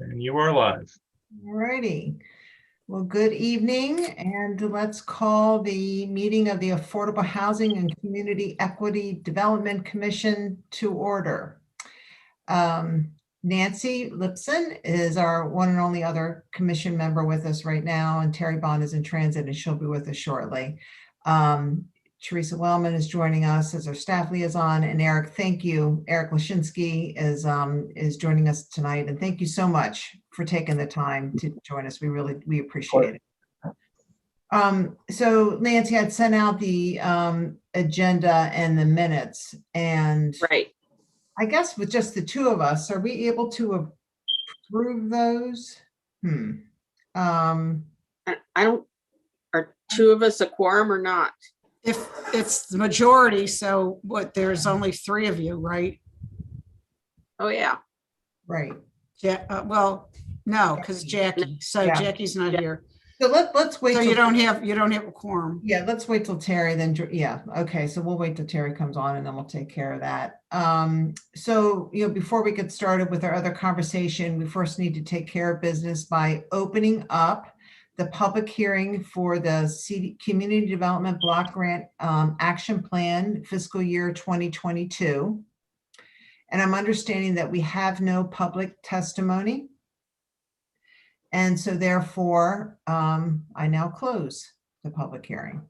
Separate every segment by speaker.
Speaker 1: And you are live.
Speaker 2: All righty. Well, good evening, and let's call the meeting of the Affordable Housing and Community Equity Development Commission to order. Nancy Lipson is our one and only other commission member with us right now, and Terry Bond is in transit and she'll be with us shortly. Teresa Wellman is joining us as our staff liaison, and Eric, thank you. Eric Lashinsky is joining us tonight, and thank you so much for taking the time to join us. We appreciate it. So Nancy had sent out the agenda and the minutes, and
Speaker 3: right.
Speaker 2: I guess with just the two of us, are we able to approve those?
Speaker 3: I don't, are two of us a quorum or not?
Speaker 4: If it's the majority, so what, there's only three of you, right?
Speaker 3: Oh, yeah.
Speaker 2: Right.
Speaker 4: Yeah, well, no, because Jackie, so
Speaker 2: Yeah.
Speaker 4: Jackie's not here.
Speaker 2: So let's wait.
Speaker 4: So
Speaker 2: till
Speaker 4: you don't have a quorum.
Speaker 2: Yeah, let's wait till Terry then. Yeah. Okay. So we'll wait till Terry comes on and then we'll take care of that. So, before we get started with our other conversation, we first need to take care of business by opening up the public hearing for the Community Development Block Grant Action Plan fiscal year 2022. And I'm understanding that we have no public testimony. And so therefore, I now close the public hearing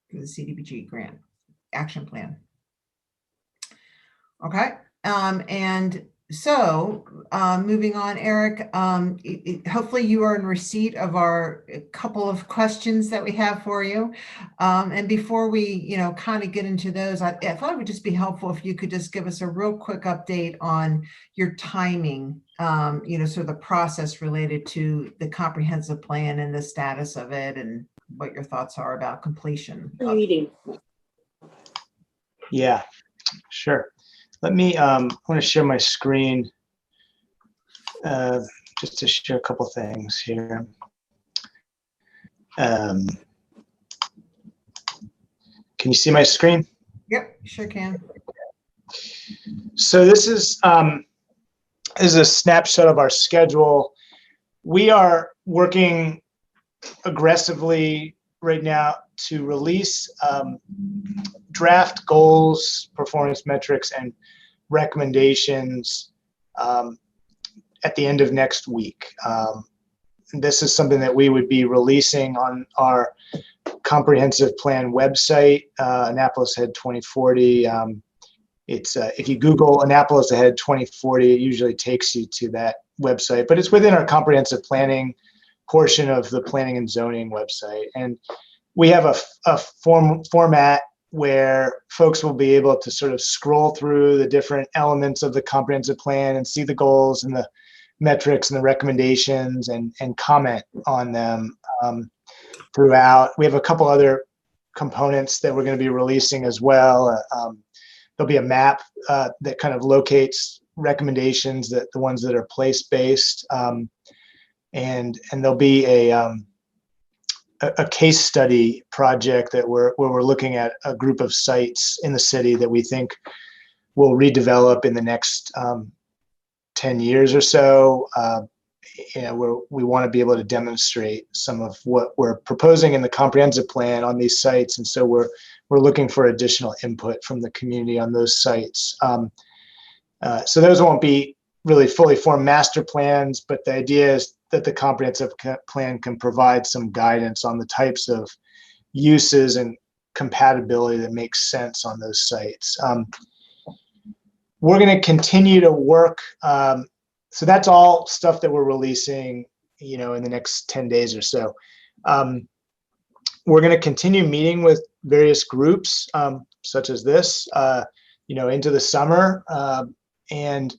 Speaker 2: for the CDBG Grant Action Plan. Okay, and so moving on, Eric, hopefully you are in receipt of our couple of questions that we have for you. And before we, kind of get into those, I thought it would just be helpful if you could just give us a real quick update on your timing, sort of the process related to the comprehensive plan and the status of it and what your thoughts are about completion.
Speaker 3: Meeting.
Speaker 1: Yeah, sure. Let me, I want to share my screen just to share a couple things here. Can you see my screen?
Speaker 2: Yep, sure can.
Speaker 1: So this is a snapshot of our schedule. We are working aggressively right now to release draft goals, performance metrics, and recommendations at the end of next week. This is something that we would be releasing on our comprehensive plan website, Annapolis Ahead 2040. It's if you Google Annapolis Ahead 2040, it usually takes you to that website, but it's within our comprehensive planning portion of the planning and zoning website. And we have a format where folks will be able to sort of scroll through the different elements of the comprehensive plan and see the goals and the metrics and the recommendations and comment on them throughout. We have a couple other components that we're going to be releasing as well. There'll be a map that kind of locates recommendations, that the ones that are place-based, and there'll be a case study project that where we're looking at a group of sites in the city that we think will redevelop in the next 10 years or so. Where we want to be able to demonstrate some of what we're proposing in the comprehensive plan on these sites, and so we're looking for additional input from the community on those sites. So those won't be really fully formed master plans, but the idea is that the comprehensive plan can provide some guidance on the types of uses and compatibility that makes sense on those sites. We're going to continue to work. So that's all stuff that we're releasing, in the next 10 days or so. We're going to continue meeting with various groups, such as this, into the summer. And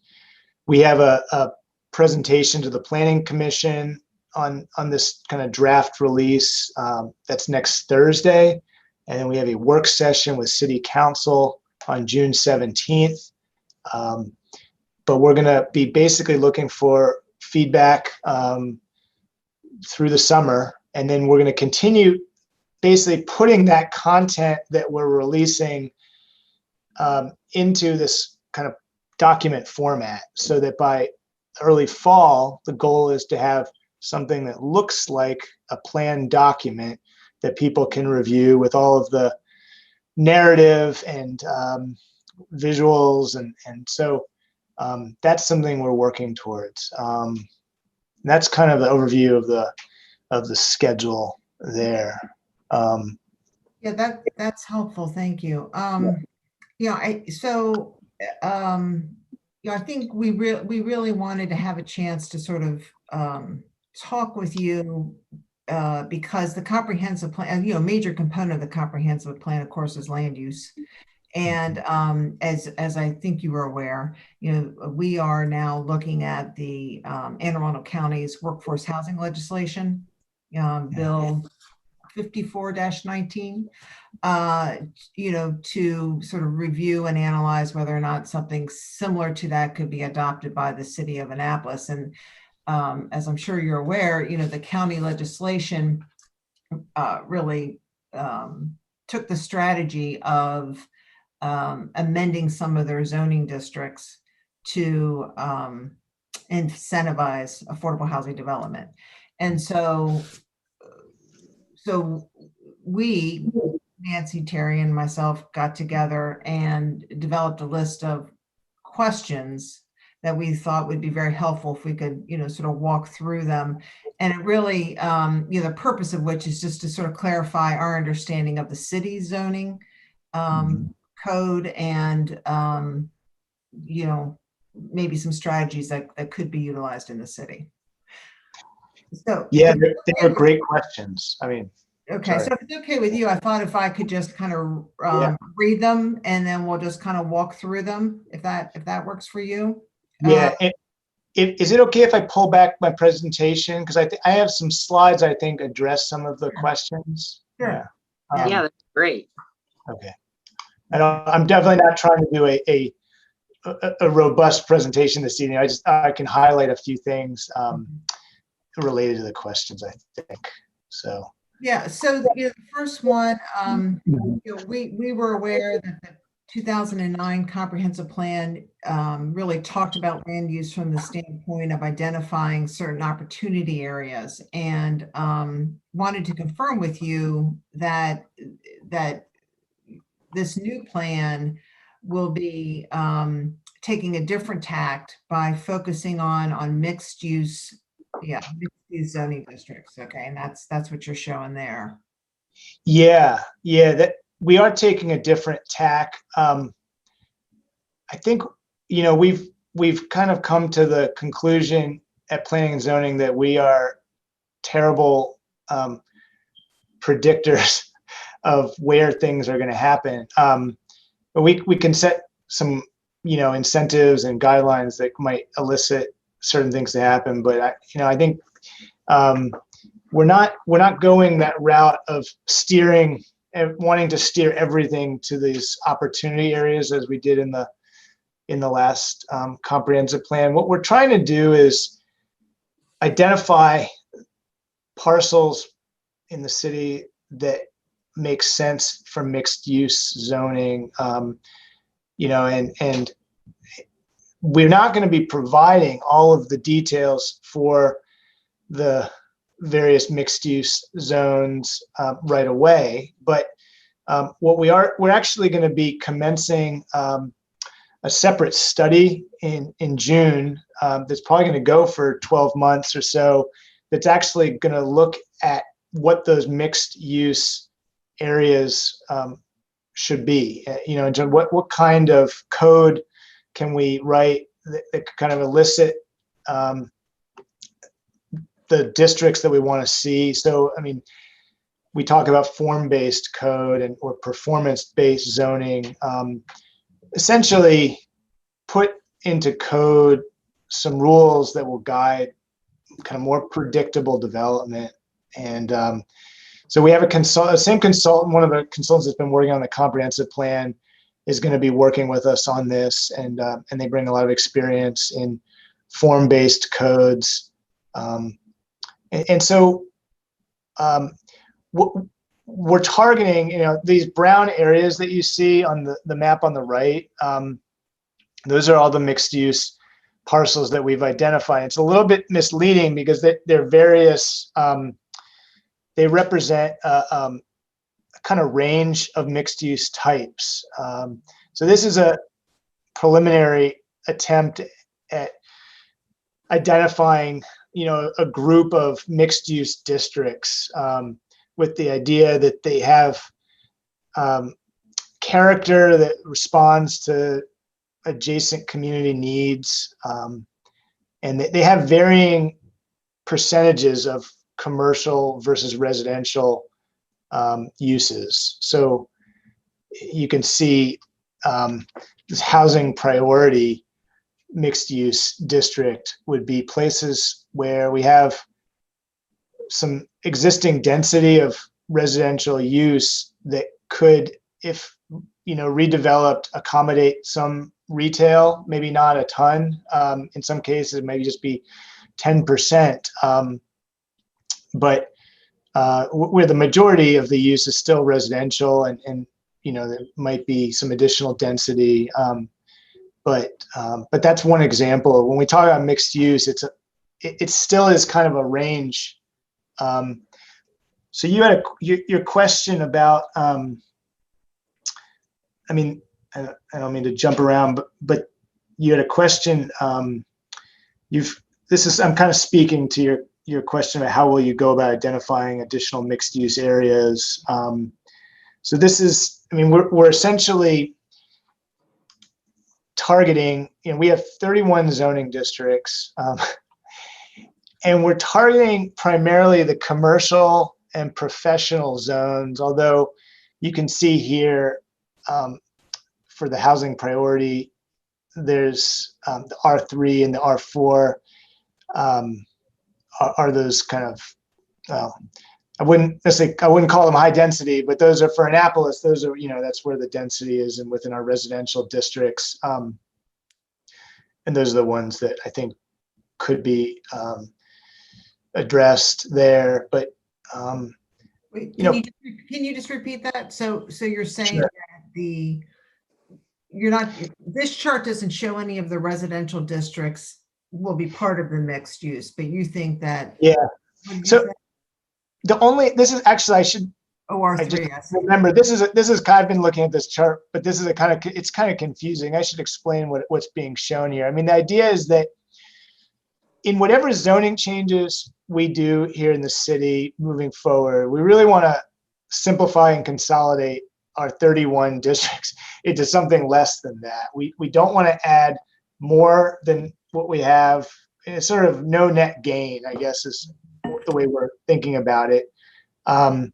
Speaker 1: we have a presentation to the Planning Commission on this kind of draft release. That's next Thursday. And then we have a work session with City Council on June 17th. But we're going to be basically looking for feedback through the summer. And then we're going to continue basically putting that content that we're releasing into this kind of document format, so that by early fall, the goal is to have something that looks like a plan document that people can review with all of the narrative and visuals. And so that's something we're working towards. That's kind of the overview of the schedule there.
Speaker 2: Yeah, that's helpful. Thank you. Yeah, I think we really wanted to have a chance to sort of talk with you because the comprehensive plan, a major component of the comprehensive plan, of course, is land use. And as I think you were aware, we are now looking at the Anne Arundel County's workforce housing legislation, Bill 54-19, to sort of review and analyze whether or not something similar to that could be adopted by the city of Annapolis. And as I'm sure you're aware, the county legislation really took the strategy of amending some of their zoning districts to incentivize affordable housing development. And so we, Nancy, Terry, and myself got together and developed a list of questions that we thought would be very helpful if we could, sort of walk through them. And it really, the purpose of which is just to sort of clarify our understanding of the city's zoning code and, maybe some strategies that could be utilized in the city. So
Speaker 1: Yeah, they were great questions. I mean,
Speaker 2: okay,
Speaker 1: sorry.
Speaker 2: so if it's okay with you, I thought if I could just kind of read them and then we'll just kind of walk through them, if that works for you.
Speaker 1: Yeah. Is it okay if I pull back my presentation? Because I have some slides I think address some of the questions.
Speaker 2: Sure.
Speaker 1: Yeah.
Speaker 3: Yeah, that's great.
Speaker 1: Okay. I'm definitely not trying to do a robust presentation this evening. I can highlight a few things related to the questions, I think. So.
Speaker 2: Yeah. So the first one, we were aware that the 2009 comprehensive plan really talked about land use from the standpoint of identifying certain opportunity areas, and wanted to confirm with you that this new plan will be taking a different tact by focusing on mixed use zoning districts. Okay, and that's what you're showing there.
Speaker 1: Yeah, that we are taking a different tack. I think we've kind of come to the conclusion at planning and zoning that we are terrible predictors of where things are going to happen. But we can set some incentives and guidelines that might elicit certain things to happen. But I think we're not going that route of steering and wanting to steer everything to these opportunity areas as we did in the last comprehensive plan. What we're trying to do is identify parcels in the city that make sense for mixed use zoning, and we're not going to be providing all of the details for the various mixed use zones right away, but we're actually going to be commencing a separate study in June that's probably going to go for 12 months or so, that's actually going to look at what those mixed use areas should be, in terms of what kind of code can we write that kind of elicit the districts that we want to see. So, I mean, we talk about form-based code or performance-based zoning. Essentially, put into code some rules that will guide kind of more predictable development. And so we have the same consultant, one of the consultants that's been working on the comprehensive plan is going to be working with us on this, and they bring a lot of experience in form-based codes. And so we're targeting, these brown areas that you see on the map on the right. Those are all the mixed use parcels that we've identified. It's a little bit misleading because they're various, they represent a kind of range of mixed use types. So this is a preliminary attempt at identifying, a group of mixed use districts, with the idea that they have character that responds to adjacent community needs, and they have varying percentages of commercial versus residential uses. So you can see this housing priority mixed use district would be places where we have some existing density of residential use that could, if redeveloped, accommodate some retail, maybe not a ton. In some cases, maybe just be 10%. But where the majority of the use is still residential, and there might be some additional density. But that's one example. When we talk about mixed use, it still is kind of a range. So you had your question about, I don't mean to jump around, but you had a question. I'm kind of speaking to your question about how will you go about identifying additional mixed use areas. So this is, we're essentially targeting, we have 31 zoning districts, and we're targeting primarily the commercial and professional zones, although you can see here, for the housing priority, there's the R3 and the R4 are those kind of, I wouldn't call them high density, but those are for Annapolis. Those are, that's where the density is, and within our residential districts. And those are the ones that I think could be addressed there. But,
Speaker 2: Wait, can you just repeat that? So you're saying
Speaker 1: Sure.
Speaker 2: that this chart doesn't show any of the residential districts will be part of the mixed use, but you think that.
Speaker 1: Yeah.
Speaker 2: What did you
Speaker 1: So
Speaker 2: say?
Speaker 1: this is actually, I should
Speaker 2: OR3, I see.
Speaker 1: remember, this is kind of, been looking at this chart, but this is it's kind of confusing. I should explain what's being shown here. The idea is that in whatever zoning changes we do here in the city moving forward, we really want to simplify and consolidate our 31 districts into something less than that. We don't want to add more than what we have. It's sort of no net gain, I guess, is the way we're thinking about it. A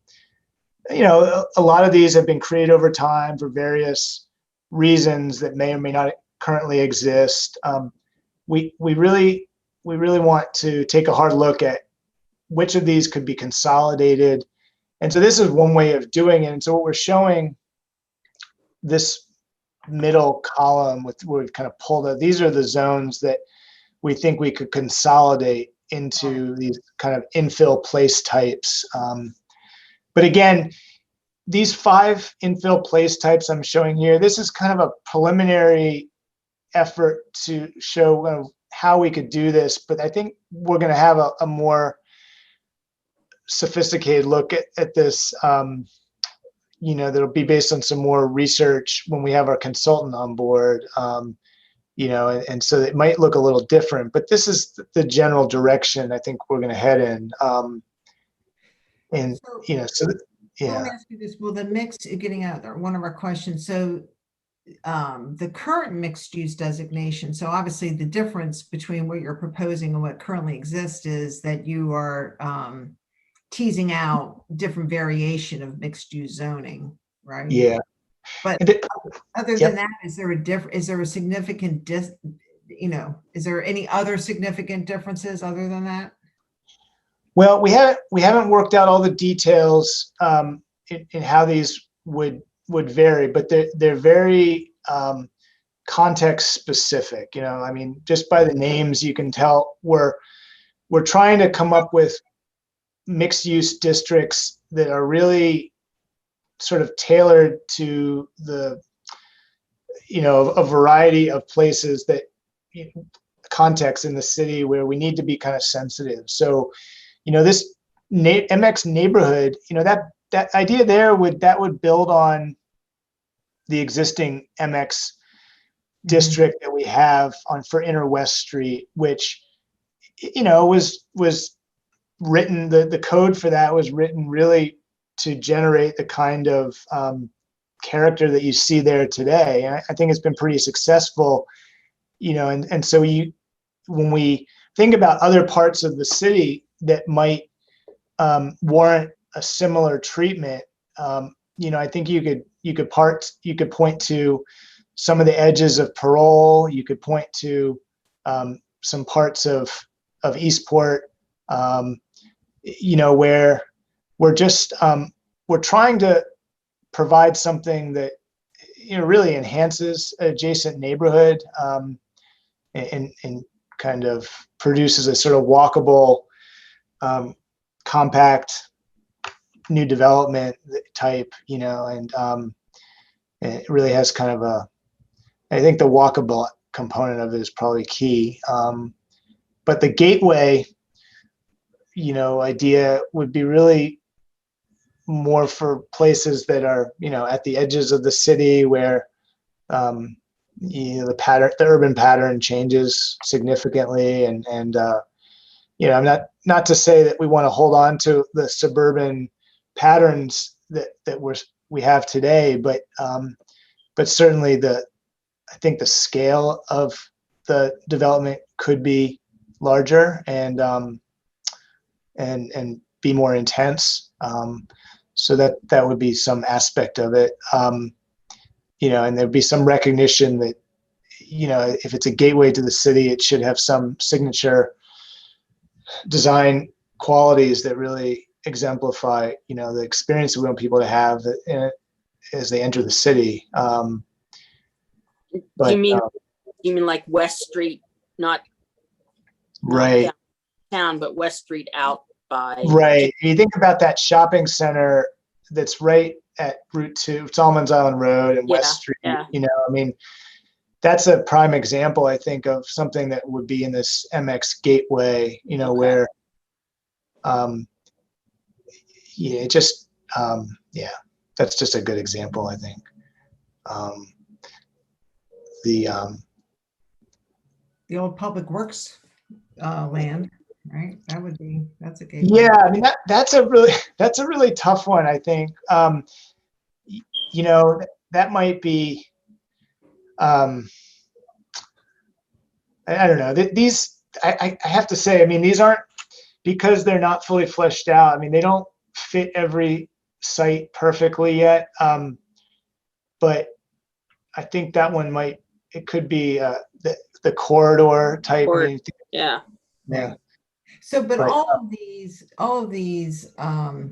Speaker 1: lot of these have been created over time for various reasons that may or may not currently exist. We really want to take a hard look at which of these could be consolidated. And so this is one way of doing it. And so what we're showing, this middle column where we've kind of pulled out, these are the zones that we think we could consolidate into these kind of infill place types. But again, these 5 infill place types I'm showing here, this is kind of a preliminary effort to show how we could do this. But I think we're going to have a more sophisticated look at this, that'll be based on some more research when we have our consultant on board. And so it might look a little different, but this is the general direction I think we're going to head in. Yeah.
Speaker 2: Let me ask you this. Well, the mix, getting out there, one of our questions. So the current mixed use designation, so obviously the difference between what you're proposing and what currently exists is that you are teasing out different variation of mixed use zoning, right?
Speaker 1: Yeah.
Speaker 2: But other than that, is there a significant is there any other significant differences other than that?
Speaker 1: Well, we haven't worked out all the details in how these would vary, but they're very context specific. Just by the names, you can tell we're trying to come up with mixed use districts that are really sort of tailored to the, a variety of places that context in the city where we need to be kind of sensitive. So, this MX neighborhood, that idea there would build on the existing MX district that we have for Inner West Street, which, was written, the code for that was written really to generate the kind of character that you see there today. And I think it's been pretty successful, and so when we think about other parts of the city that might warrant a similar treatment, I think you could point to some of the edges of Parole. You could point to some parts of Eastport, where we're trying to provide something that really enhances an adjacent neighborhood, and kind of produces a sort of walkable, compact new development type, and it really has kind of I think the walkable component of it is probably key. But the gateway, idea would be really more for places that are, at the edges of the city where, the urban pattern changes significantly. And I'm not to say that we want to hold on to the suburban patterns that we have today, but certainly I think the scale of the development could be larger and be more intense. So that would be some aspect of it. And there'd be some recognition that, if it's a gateway to the city, it should have some signature design qualities that really exemplify, the experience that we want people to have as they enter the city. But
Speaker 3: you mean like West Street, not
Speaker 1: right.
Speaker 3: downtown, but West Street out by.
Speaker 1: Right. You think about that shopping center that's right at Route 2, Solomon's Island Road and West Street.
Speaker 3: Yeah.
Speaker 1: That's a prime example, I think, of something that would be in this MX gateway, where, that's just a good example, I think. The
Speaker 2: old Public Works land, right? That's a gateway.
Speaker 1: Yeah, I mean that's a really tough one, I think. That might be, I don't know. These I have to say, I mean, these aren't, because they're not fully fleshed out. I mean, they don't fit every site perfectly yet. But I think that one it could be the corridor type.
Speaker 3: Yeah.
Speaker 1: Yeah.
Speaker 2: So, but all of these, the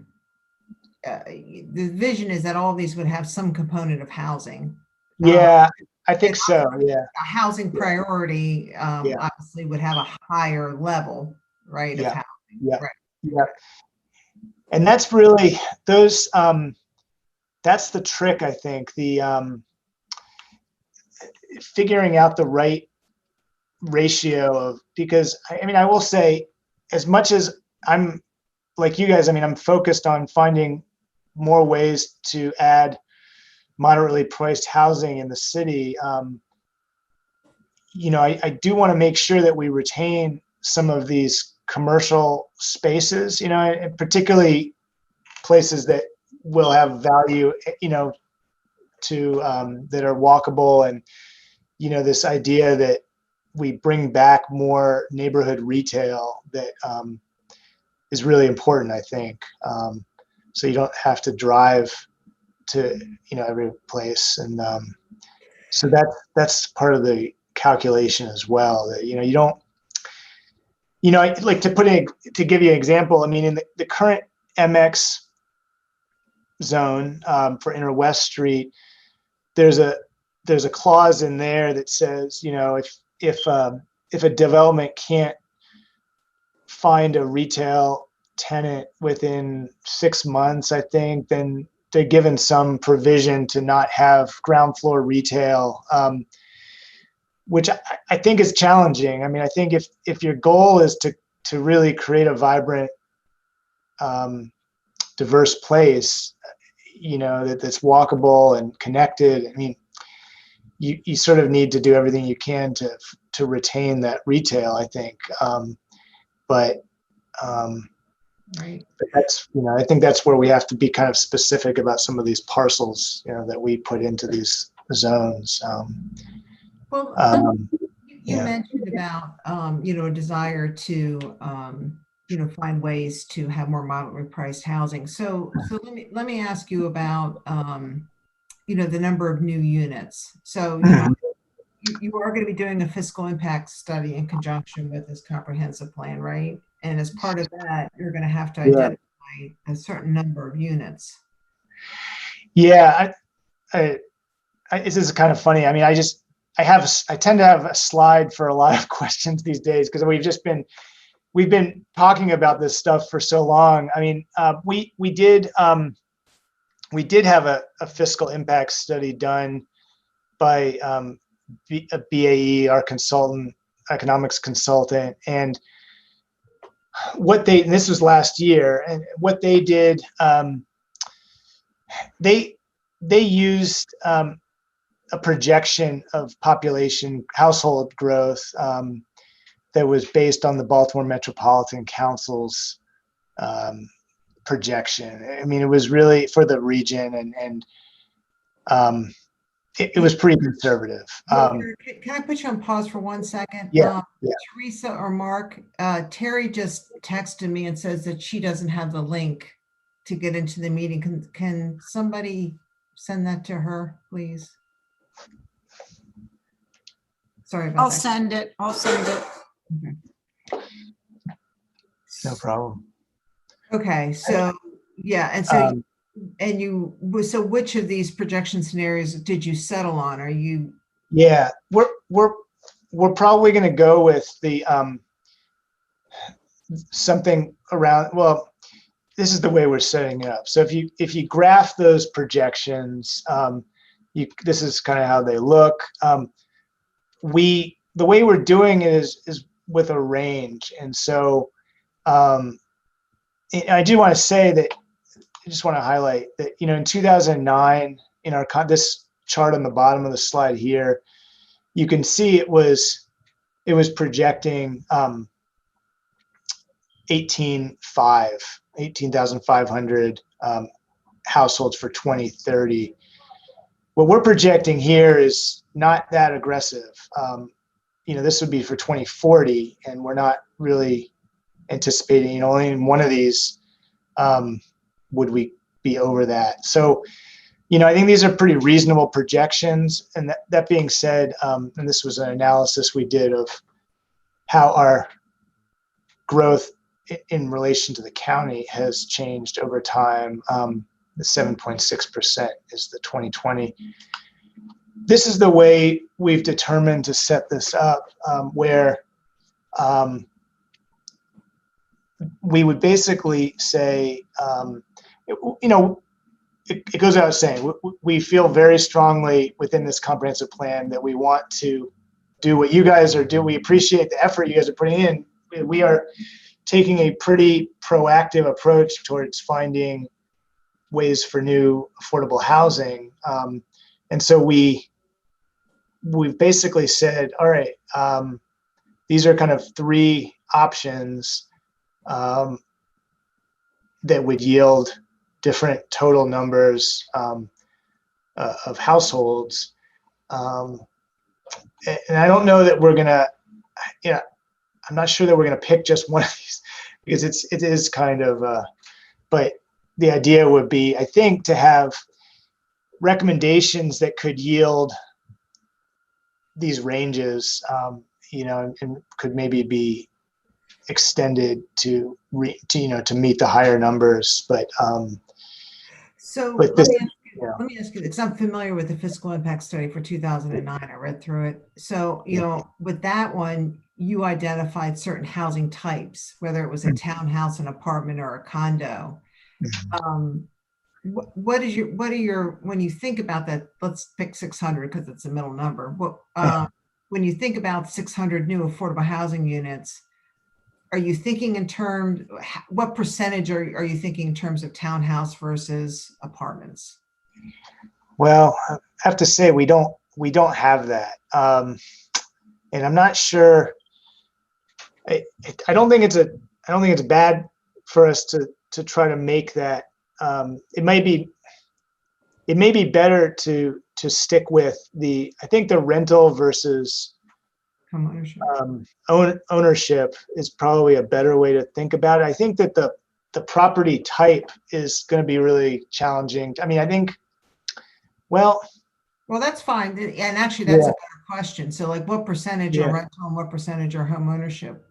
Speaker 2: vision is that all of these would have some component of housing.
Speaker 1: Yeah, I think so. Yeah.
Speaker 2: A housing priority, obviously would have a higher level, right? Of housing.
Speaker 1: Yeah.
Speaker 2: Right.
Speaker 1: Yeah. And that's really that's the trick, I think. The figuring out the right ratio of, because I will say, as much as I'm like you guys, I'm focused on finding more ways to add moderately priced housing in the city. I do want to make sure that we retain some of these commercial spaces, and particularly places that will have value, to that are walkable, and this idea that we bring back more neighborhood retail that is really important, I think. So you don't have to drive to every place, and so that's part of the calculation as well. That you don't, like to give you an example. In the current MX zone for Inner West Street, there's a clause in there that says, if a development can't find a retail tenant within 6 months, I think, then they're given some provision to not have ground floor retail. which I think is challenging. I mean, I think if your goal is to really create a vibrant, diverse place, that's walkable and connected. I mean, you sort of need to do everything you can to retain that retail, I think. But
Speaker 2: Right.
Speaker 1: that's, I think that's where we have to be kind of specific about some of these parcels, that we put into these zones.
Speaker 2: Well, you
Speaker 1: Yeah.
Speaker 2: mentioned about, a desire to, find ways to have more moderately priced housing. So let me ask you about, the number of new units. So, you are going to be doing a fiscal impact study in conjunction with this comprehensive plan, right? And as part of that, you're going to have to
Speaker 1: Yeah.
Speaker 2: identify a certain number of units.
Speaker 1: Yeah. This is kind of funny. I mean, I tend to have a slide for a lot of questions these days because we've been talking about this stuff for so long. I mean, we did have a fiscal impact study done by a BAE, our economics consultant, and this was last year, and what they did, they used a projection of population household growth that was based on the Baltimore Metropolitan Council's projection. I mean, it was really for the region, and it was pretty conservative.
Speaker 2: Can I put you on pause for 1 second?
Speaker 1: Yeah.
Speaker 2: Teresa or Mark, Terry just texted me and says that she doesn't have the link to get into the meeting. Can somebody send that to her, please? Sorry about
Speaker 4: I'll
Speaker 2: that.
Speaker 4: send it.
Speaker 2: Okay.
Speaker 1: No problem.
Speaker 2: Okay, so yeah, and so so which of these projection scenarios did you settle on? Are you?
Speaker 1: Yeah, we're probably going to go with the something around. Well, this is the way we're setting it up. So if you graph those projections, this is kind of how they look. The way we're doing it is with a range, and so I do want to say that I just want to highlight that in 2009, in this chart on the bottom of the slide here, you can see it was projecting 18,500 households for 2030. What we're projecting here is not that aggressive. This would be for 2040, and we're not really anticipating, only in one of these would we be over that. So, I think these are pretty reasonable projections. And that being said, and this was an analysis we did of how our growth in relation to the county has changed over time. The 7.6% is the 2020. This is the way we've determined to set this up, where we would basically say, it goes without saying, we feel very strongly within this comprehensive plan that we want to do what you guys are doing. We appreciate the effort you guys are putting in. We are taking a pretty proactive approach towards finding ways for new affordable housing. And so we've basically said, all right, these are kind of three options that would yield different total numbers of households. And I don't know that we're gonna, I'm not sure that we're gonna pick just one of these, because it is kind of, but the idea would be, I think, to have recommendations that could yield these ranges, and could maybe be extended to meet the higher numbers. But
Speaker 2: So
Speaker 1: but
Speaker 2: let
Speaker 1: this,
Speaker 2: me ask you, because I'm familiar with the fiscal impact study for 2009. I read through it. So, with that one, you identified certain housing types, whether it was a townhouse, an apartment, or a condo. What are your, when you think about that, let's pick 600 because it's a middle number. when you think about 600 new affordable housing units, are you thinking in terms, what percentage are you thinking in terms of townhouse versus apartments?
Speaker 1: Well, I have to say we don't have that, and I'm not sure. I don't think it's bad for us to try to make that. It may be better to stick with I think the rental versus
Speaker 2: Homeownership.
Speaker 1: ownership is probably a better way to think about it. I think that the property type is going to be really challenging. I mean, I think, well,
Speaker 2: That's fine. And actually, that's
Speaker 1: Yeah.
Speaker 2: a better question. So like what percentage
Speaker 1: Yeah.
Speaker 2: are rental and what percentage are home ownership,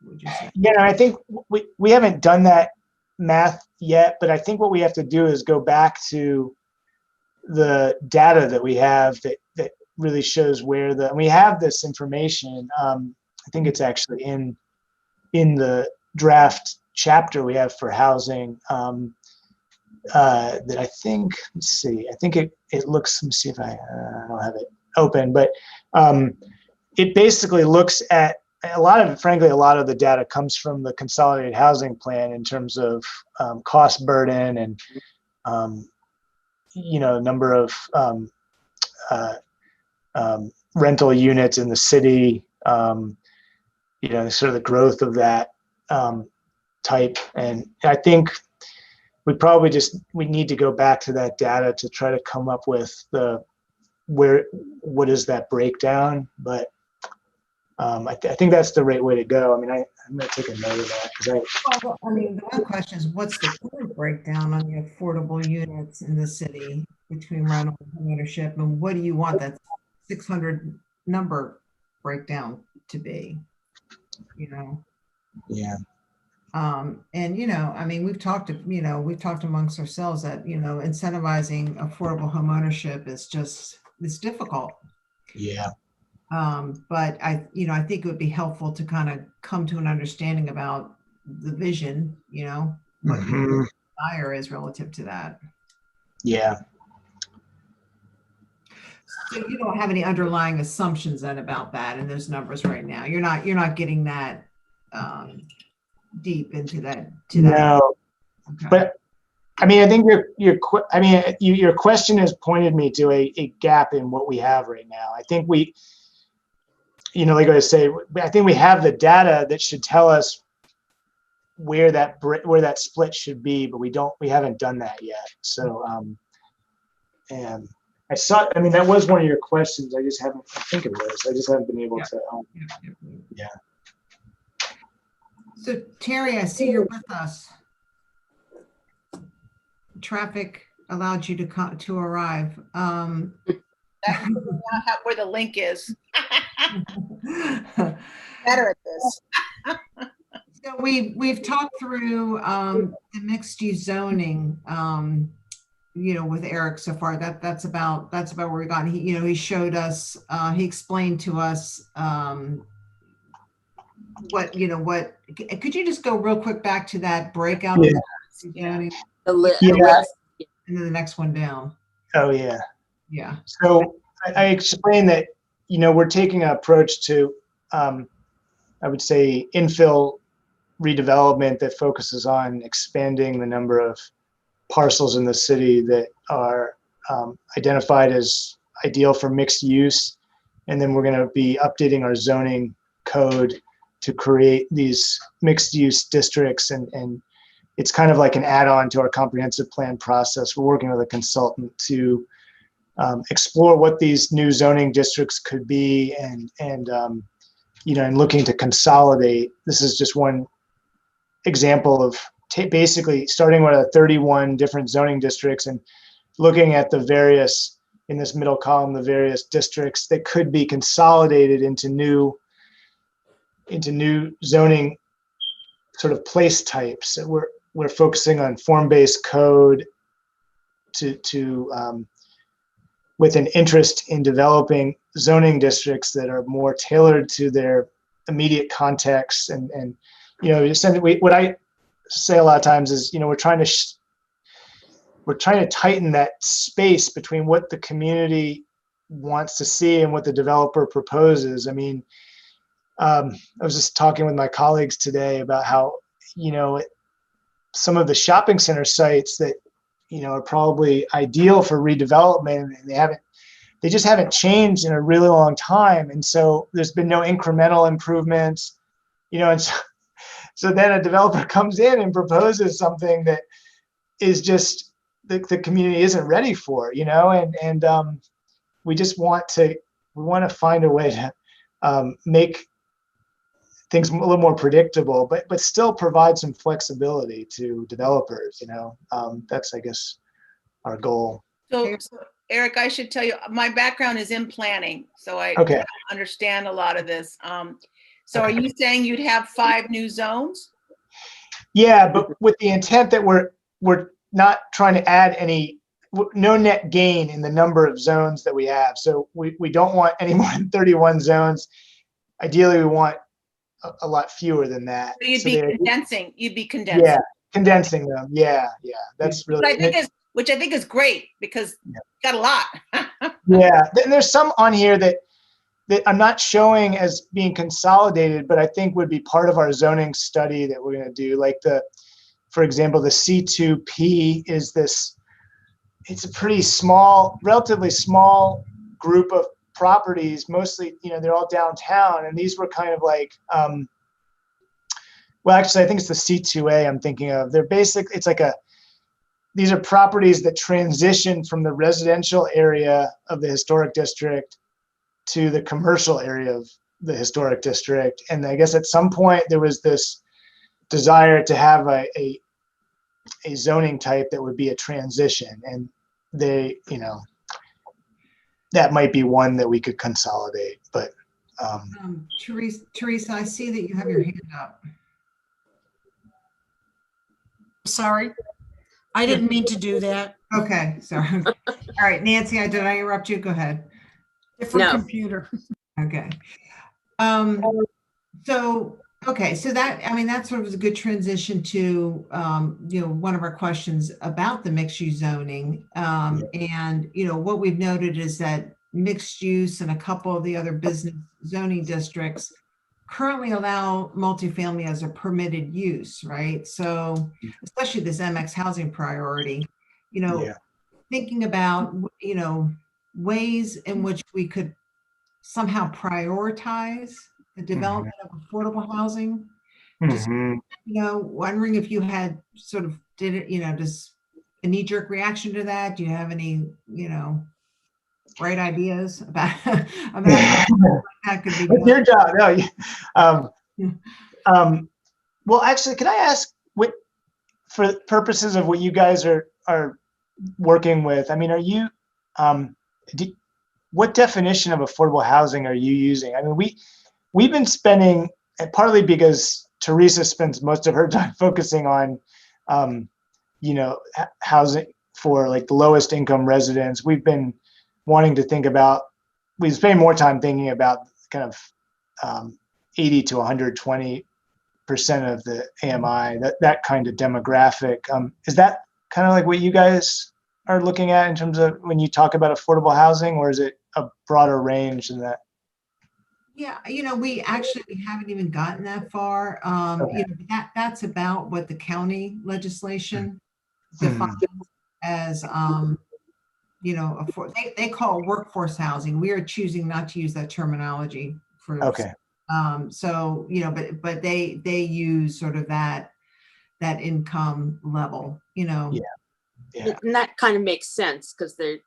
Speaker 2: would you say?
Speaker 1: yeah, I think we haven't done that math yet, but I think what we have to do is go back to the data that we have that really shows where and we have this information. I think it's actually in the draft chapter we have for housing, that I think, let's see, I think it looks, let me see if I don't have it open, but it basically looks at frankly, a lot of the data comes from the consolidated housing plan in terms of cost burden and, number of rental units in the city, sort of the growth of that type. And I think we need to go back to that data to try to come up with what is that breakdown. But I think that's the right way to go. I mean, I'm going to take a note of that because
Speaker 2: I mean, the one question is what's the current breakdown on the affordable units in the city between rental and homeownership, and what do you want that 600 number breakdown to be?
Speaker 1: Yeah.
Speaker 2: And I mean, we've talked amongst ourselves that incentivizing affordable home ownership is it's difficult.
Speaker 1: Yeah.
Speaker 2: But I think it would be helpful to kind of come to an understanding about the vision, what your desire is relative to that.
Speaker 1: Yeah.
Speaker 2: So you don't have any underlying assumptions then about that in those numbers right now. You're not getting that deep into that.
Speaker 1: No.
Speaker 2: Okay.
Speaker 1: But I mean, I think your question has pointed me to a gap in what we have right now. I think like I say, I think we have the data that should tell us where that split should be, but we haven't done that yet. So, and I mean, that was one of your questions. I think it was. I just haven't been able to. Yeah.
Speaker 2: So Terry, I see you're with us. Traffic allowed you to arrive.
Speaker 5: That's not where the link is. Better at this.
Speaker 2: So we've talked through the mixed use zoning, with Eric so far. That's about where we got. He showed us. He explained to us what. Could you just go real quick back to that breakout?
Speaker 1: Yeah.
Speaker 2: Zoning,
Speaker 1: Yeah.
Speaker 2: and then the next one down.
Speaker 1: Oh yeah.
Speaker 2: Yeah.
Speaker 1: So I explained that we're taking an approach to I would say infill redevelopment that focuses on expanding the number of parcels in the city that are identified as ideal for mixed use. And then we're going to be updating our zoning code to create these mixed use districts. And it's kind of like an add-on to our comprehensive plan process. We're working with a consultant to explore what these new zoning districts could be and looking to consolidate. This is just one example of basically starting with 31 different zoning districts and looking at the various, in this middle column, the various districts that could be consolidated into new zoning sort of place types. We're focusing on form-based code with an interest in developing zoning districts that are more tailored to their immediate context. And what I say a lot of times is, we're trying to tighten that space between what the community wants to see and what the developer proposes. I mean, I was just talking with my colleagues today about how, some of the shopping center sites that, are probably ideal for redevelopment, and they just haven't changed in a really long time. And so there's been no incremental improvements, and so then a developer comes in and proposes something that is just the community isn't ready for, and we just want to find a way to make things a little more predictable, but still provide some flexibility to developers. That's, I guess, our goal.
Speaker 5: So Eric, I should tell you, my background is in planning, so I
Speaker 1: Okay.
Speaker 5: understand a lot of this. So are you saying you'd have 5 new zones?
Speaker 1: Yeah, but with the intent that we're not trying to add no net gain in the number of zones that we have. So we don't want any more than 31 zones. Ideally, we want a lot fewer than that.
Speaker 5: So you'd be condensing.
Speaker 1: Yeah, condensing them. Yeah. That's really.
Speaker 5: Which I think is great, because you got a lot.
Speaker 1: Yeah, and there's some on here that I'm not showing as being consolidated, but I think would be part of our zoning study that we're going to do. Like for example, the C2P is this. It's a pretty small, relatively small group of properties. Mostly, they're all downtown, and these were kind of like. Well, actually, I think it's the C2A I'm thinking of. They're these are properties that transition from the residential area of the historic district to the commercial area of the historic district. And I guess at some point there was this desire to have a zoning type that would be a transition. And that might be one that we could consolidate. But
Speaker 2: Teresa, I see that you have your hand up.
Speaker 4: Sorry, I didn't mean to do that.
Speaker 2: Okay, sorry. All right, Nancy, did I interrupt you? Go ahead.
Speaker 4: Different
Speaker 3: No.
Speaker 4: computer.
Speaker 2: Okay. So that sort of was a good transition to, one of our questions about the mixed use zoning. And, what we've noted is that mixed use and a couple of the other business zoning districts currently allow multifamily as a permitted use, right? So especially this MX housing priority, thinking about, ways in which we could somehow prioritize the development of affordable housing. Just, wondering if you had sort of just a knee-jerk reaction to that. Do you have any, bright ideas about how that could be done?
Speaker 1: It's your job. No. Well, actually, can I ask for purposes of what you guys are working with? I mean, are you what definition of affordable housing are you using? I mean, we've been spending, and partly because Teresa spends most of her time focusing on, housing for like the lowest income residents. We've been wanting to we spend more time thinking about kind of 80 to 120% of the AMI, that kind of demographic. Is that kind of like what you guys are looking at in terms of when you talk about affordable housing, or is it a broader range than that?
Speaker 2: Yeah, we haven't even gotten that far.
Speaker 1: Okay.
Speaker 2: That's about what the county legislation defines as, they call it workforce housing. We are choosing not to use that terminology for.
Speaker 1: Okay.
Speaker 2: So, but they use sort of that income level,
Speaker 1: Yeah.
Speaker 3: And that kind of makes sense, because they're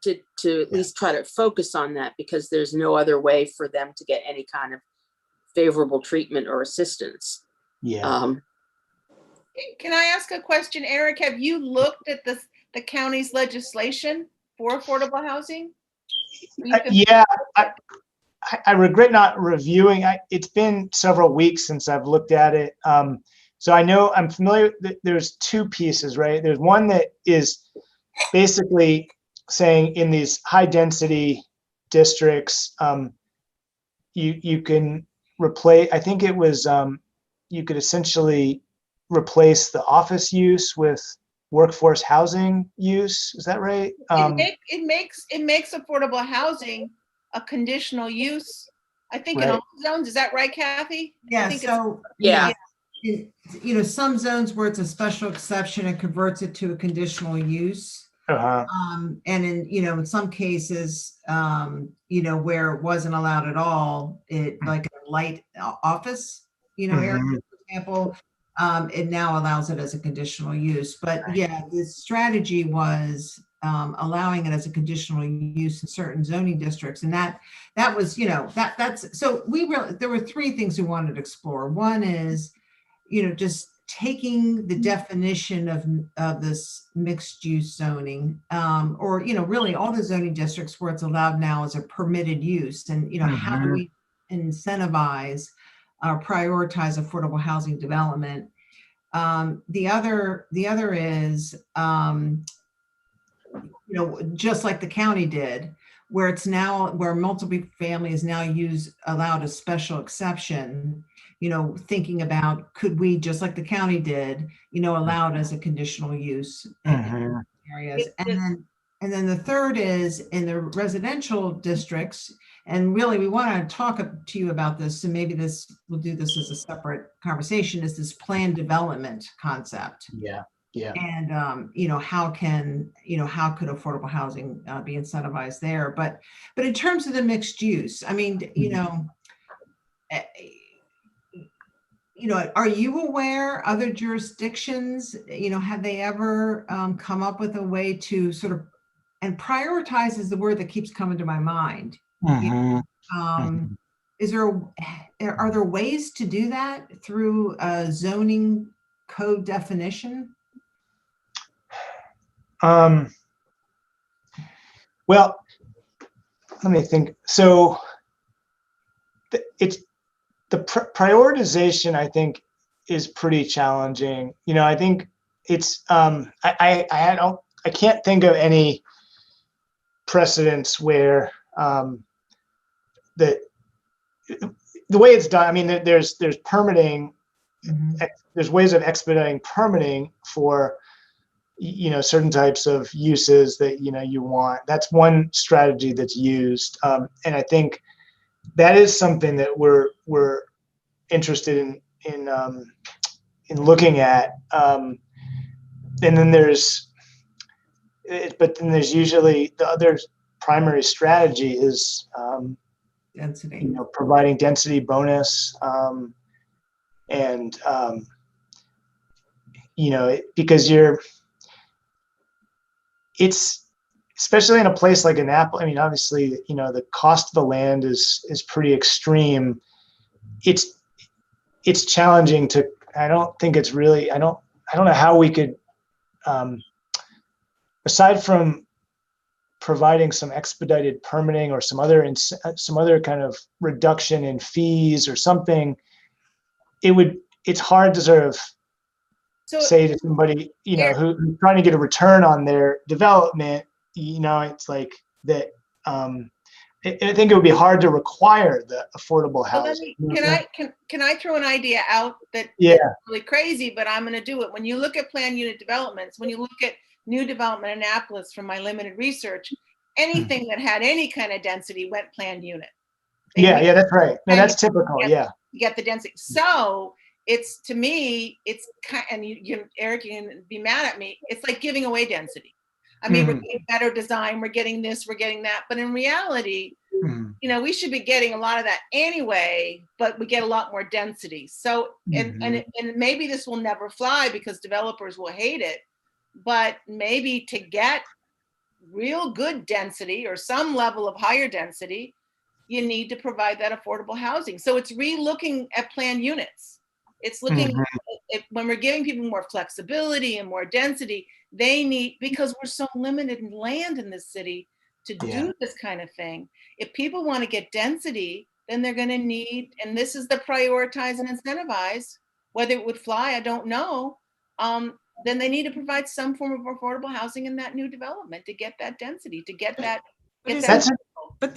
Speaker 3: to at least try to focus on that, because there's no other way for them to get any kind of favorable treatment or assistance.
Speaker 1: Yeah.
Speaker 5: Can I ask a question, Eric? Have you looked at the county's legislation for affordable housing?
Speaker 1: Yeah. I regret not reviewing. It's been several weeks since I've looked at it. So I know I'm familiar. There's 2 pieces, right? There's one that is basically saying in these high density districts, you can replace, I think it was, you could essentially replace the office use with workforce housing use. Is that right?
Speaker 5: It makes affordable housing a conditional use. I think in
Speaker 1: Right.
Speaker 5: all zones, is that right, Kathy? I
Speaker 2: Yeah,
Speaker 5: think it's-
Speaker 2: so.
Speaker 3: Yeah.
Speaker 2: Some zones where it's a special exception, it converts it to a conditional use.
Speaker 1: Uh-huh.
Speaker 2: And in some cases, where it wasn't allowed at all, it like a light office, area,
Speaker 1: Mhm.
Speaker 2: for example, it now allows it as a conditional use. But yeah, the strategy was allowing it as a conditional use in certain zoning districts. And that was, that's, so there were three things we wanted to explore. One is, just taking the definition of this mixed use zoning, or, really all the zoning districts where it's allowed now as a permitted use. And, how do we incentivize or prioritize affordable housing development? The other is, just like the county did, where multiple family is now allowed a special exception, thinking about, could we, just like the county did, allow it as a conditional use in
Speaker 1: Mhm.
Speaker 2: areas. And then the third is in the residential districts, and really we want to talk to you about this, and maybe we'll do this as a separate conversation, is this planned development concept.
Speaker 1: Yeah. Yeah.
Speaker 2: And, how could affordable housing be incentivized there? But in terms of the mixed use, I mean, are you aware other jurisdictions, have they ever come up with a way to sort of, and prioritize is the word that keeps coming to my mind.
Speaker 1: Mhm.
Speaker 2: Are there ways to do that through a zoning code definition?
Speaker 1: Well, let me think. So it's the prioritization, I think, is pretty challenging. I think it's I can't think of any precedents where the way it's done. I mean, there's permitting.
Speaker 2: Mhm.
Speaker 1: There's ways of expediting permitting for certain types of uses that you want. That's one strategy that's used, and I think that is something that we're interested in looking at. And then but then there's usually the other primary strategy is
Speaker 2: Density.
Speaker 1: providing density bonus, and because it's especially in a place like Annapolis. I mean, obviously, the cost of the land is pretty extreme. It's challenging to. I don't think it's really. I don't know how we could, aside from providing some expedited permitting or some other kind of reduction in fees or something. It's hard to sort of
Speaker 5: So
Speaker 1: say to somebody,
Speaker 5: Eric-
Speaker 1: who's trying to get a return on their development, it's like that. I think it would be hard to require the affordable
Speaker 5: so let
Speaker 1: housing.
Speaker 5: me, can I throw an idea out that's really crazy, but I'm going to do it. When you look at planned unit developments, when you look at new development in Annapolis, from my limited research, anything that had any kind of density went planned unit.
Speaker 1: Yeah, that's right. No, that's typical.
Speaker 5: You
Speaker 1: Yeah.
Speaker 5: get the density. So it's, to me, it's kind, and Eric, you can be mad at me. It's like giving away density. I mean, we're getting better design, we're getting this, we're getting that. But in reality, we should be getting a lot of that anyway, but we get a lot more density. So, and maybe this will never fly because developers will hate it, but maybe to get real good density or some level of higher density, you need to provide that affordable housing. So it's re-looking at planned units. It's looking at when we're giving people more flexibility and more density, they need, because we're so limited in land in this city to do this kind of thing. If people want to get density, then they're going to need, and this is the prioritize and incentivize, whether it would fly, I don't know. Then they need to provide some form of affordable housing in that new development to get that density, to get that.
Speaker 4: But
Speaker 1: That's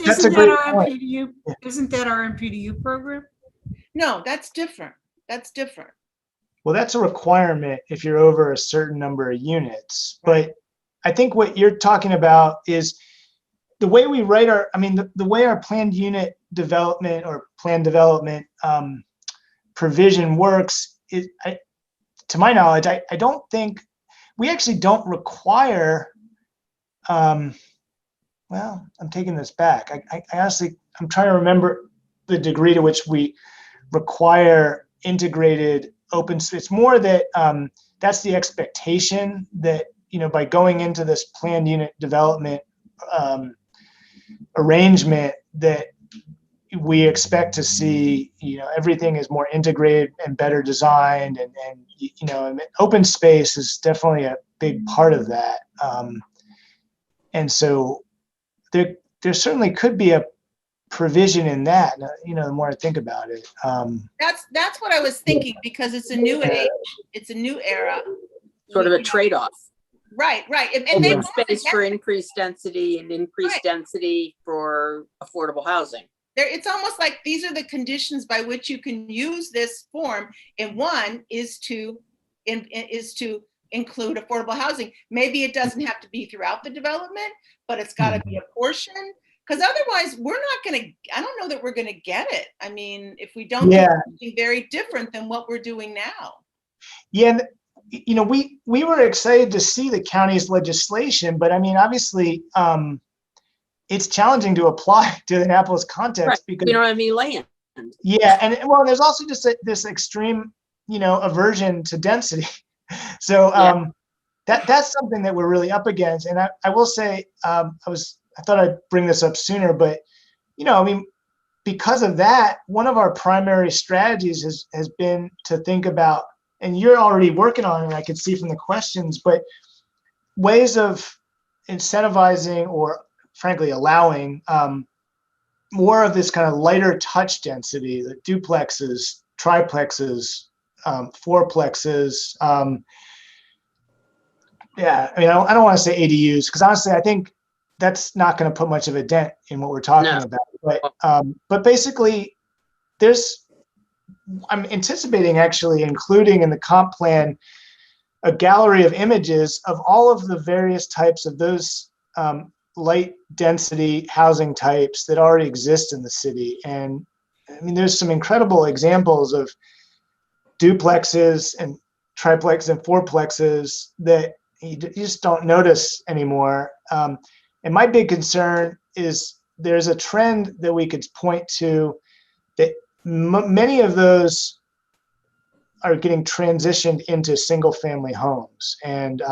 Speaker 4: isn't
Speaker 1: a
Speaker 4: that
Speaker 1: great
Speaker 4: our
Speaker 1: point.
Speaker 4: MPDU? Isn't that our MPDU program?
Speaker 5: No, that's different. That's different.
Speaker 1: Well, that's a requirement if you're over a certain number of units. But I think what you're talking about is the way we write our, I mean, the way our planned unit development or plan development provision works is, to my knowledge, I don't think, we actually don't require, well, I'm taking this back. I honestly, I'm trying to remember the degree to which we require integrated open space. It's more that that's the expectation that, you know, by going into this planned unit development arrangement, that we expect to see, you know, everything is more integrated and better designed, and you know, and open space is definitely a big part of that. And so there certainly could be a provision in that, you know, the more I think about it.
Speaker 5: That's what I was thinking, because it's a new age, it's a new era.
Speaker 3: Sort of a
Speaker 5: You know,
Speaker 3: trade-off.
Speaker 5: Right, right. And they
Speaker 3: Open
Speaker 5: want to
Speaker 3: space
Speaker 5: get
Speaker 3: for
Speaker 5: it.
Speaker 3: increased density and increased
Speaker 5: Right.
Speaker 3: density for affordable housing.
Speaker 5: It's almost like these are the conditions by which you can use this form. And one is to include affordable housing. Maybe it doesn't have to be throughout the development, but it's got to be a portion. Because otherwise, we're not going to, I don't know that we're going to get it. I mean, if we don't do something very different than what we're doing now.
Speaker 1: Yeah, and, you know, we were excited to see the county's legislation, but I mean, obviously, it's challenging to apply to the Annapolis context,
Speaker 3: Right.
Speaker 1: because
Speaker 3: We don't have any land.
Speaker 1: yeah, and well, there's also just this extreme, you know, aversion to density. So that's something that we're really up against. And I will say, I thought I'd bring this up sooner, but, you know, I mean, because of that, one of our primary strategies has been to think about, and you're already working on it, I could see from the questions, but ways of incentivizing, or frankly allowing, more of this kind of lighter touch density, the duplexes, triplexes, fourplexes. Yeah, I mean, I don't want to say ADUs, because honestly, I think that's not going to put much of a dent in what we're talking about. But basically, I'm anticipating actually including in the comp plan a gallery of images of all of the various types of those light density housing types that already exist in the city. And I mean, there's some incredible examples of duplexes and triplex and fourplexes that you just don't notice anymore. And my big concern is there's a trend that we could point to that many of those are getting transitioned into single family homes. And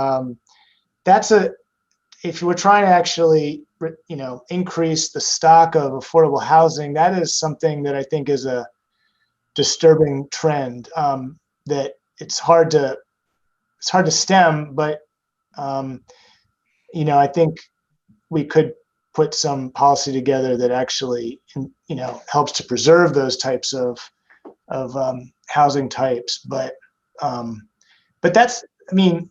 Speaker 1: if we're trying to actually, you know, increase the stock of affordable housing, that is something that I think is a disturbing trend, that it's hard to stem, but you know, I think we could put some policy together that actually, you know, helps to preserve those types of housing types. But that's, I mean,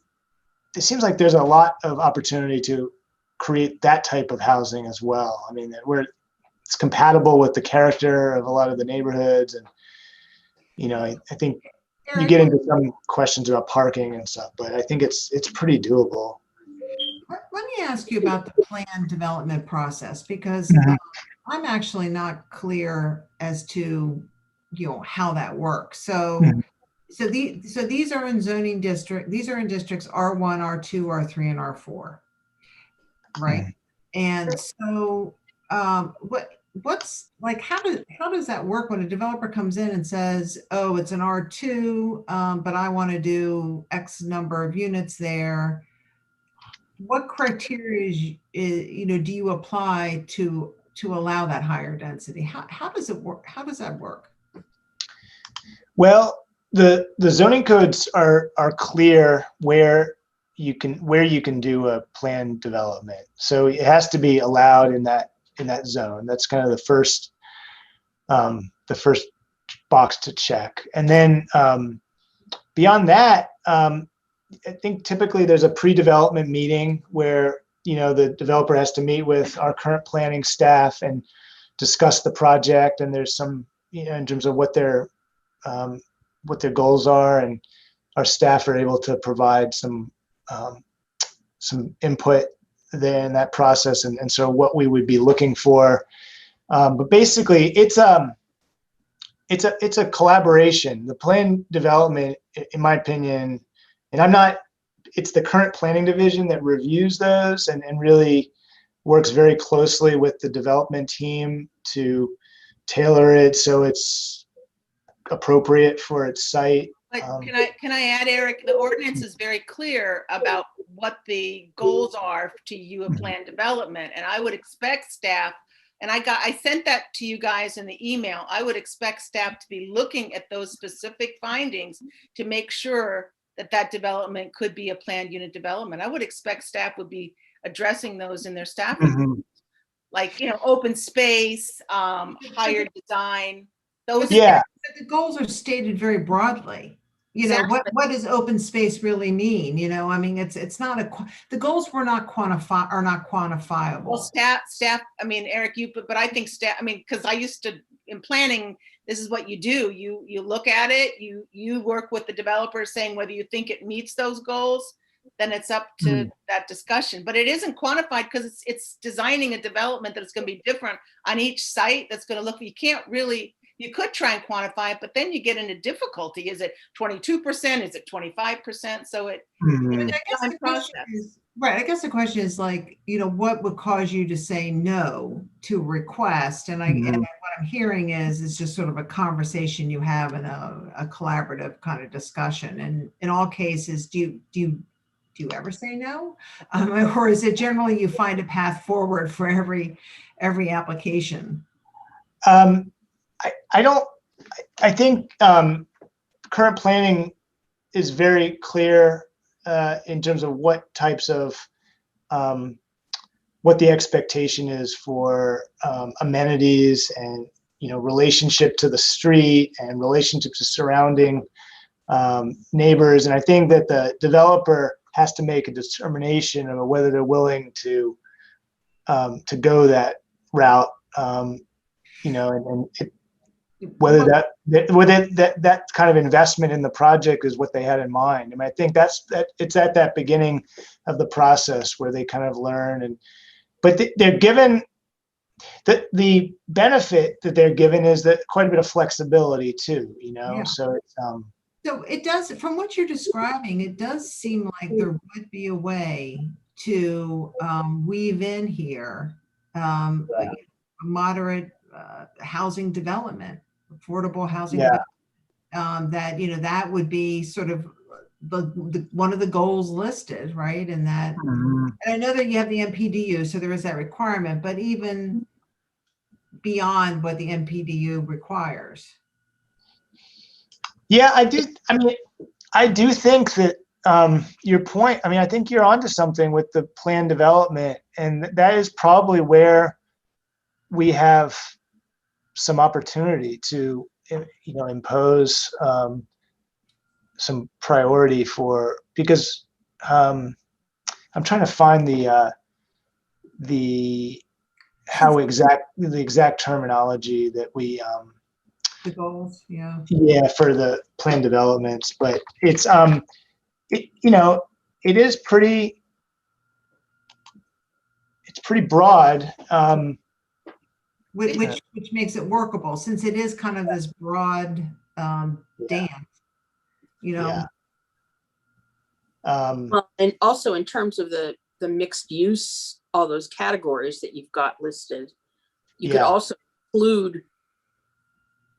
Speaker 1: it seems like there's a lot of opportunity to create that type of housing as well. I mean, where it's compatible with the character of a lot of the neighborhoods. And, you know, I think you get into some questions about parking and stuff, but I think it's pretty doable.
Speaker 2: Let me ask you about the plan development process, because I'm actually not clear as to, you know, how that works. So, so these are in zoning district. These are in districts R1, R2, R3, and R4, right? And so, what's like, how does that work when a developer comes in and says, oh, it's an R2, but I want to do X number of units there? What criteria you know, do you apply to allow that higher density? How does it work? How does that work?
Speaker 1: Well, the zoning codes are clear where you can do a planned development. So it has to be allowed in that zone. That's kind of the first box to check. And then beyond that, I think typically there's a pre-development meeting where, you know, the developer has to meet with our current planning staff and discuss the project. And there's some, you know, in terms of what their goals are, and our staff are able to provide some input there in that process, and so what we would be looking for. But basically, it's a collaboration. The plan development, in my opinion, and it's the current planning division that reviews those and really works very closely with the development team to tailor it so it's appropriate for its site.
Speaker 5: But can I add, Eric, the ordinance is very clear about what the goals are to you of plan development. And I would expect staff, and I sent that to you guys in the email. I would expect staff to be looking at those specific findings to make sure that development could be a planned unit development. I would expect staff would be addressing those in their staff report. Like, open space, higher design, those.
Speaker 1: Yeah.
Speaker 2: But the goals are stated very broadly.
Speaker 5: Exactly.
Speaker 2: What does open space really mean? I mean, it's not the goals are not quantifiable.
Speaker 5: Well, staff, I mean, Eric, but I think staff, I mean, because I used to, in planning, this is what you do. You look at it, you work with the developer saying whether you think it meets those goals, then it's up to that discussion. But it isn't quantified because it's designing a development that's going to be different on each site. That's going to look, you could try and quantify it, but then you get into difficulty. Is it 22%? Is it 25%? So
Speaker 2: I guess the question is like, what would cause you to say no to request? And and what I'm hearing is just sort of a conversation you have in a collaborative kind of discussion. And in all cases, do you ever say no? Or is it generally you find a path forward for every application?
Speaker 1: I think current planning is very clear in terms of what types of what the expectation is for amenities and relationship to the street and relationship to surrounding neighbors. And I think that the developer has to make a determination of whether they're willing to go that route. Whether that kind of investment in the project is what they had in mind. I mean, I think it's at that beginning of the process where they kind of learn, but they're given the benefit that they're given is that quite a bit of flexibility too.
Speaker 2: Yeah.
Speaker 1: So it's
Speaker 2: So it does, from what you're describing, it does seem like there would be a way to weave in here a moderate housing development, affordable housing.
Speaker 1: Yeah.
Speaker 2: That would be sort of the one of the goals listed, right? And that, and I know that you have the MPDU, so there is that requirement, but even beyond what the MPDU requires.
Speaker 1: Yeah, I do. I mean, I do think that your point, I mean, I think you're onto something with the plan development, and that is probably where we have some opportunity to, impose some priority because I'm trying to find the exact terminology that we
Speaker 2: The goals, yeah.
Speaker 1: Yeah, for the plan developments, but it's it is pretty broad.
Speaker 2: Which makes it workable, since it is kind of this broad dance,
Speaker 1: Yeah.
Speaker 3: Well, and also in terms of the mixed use, all those categories that you've got listed, you could also include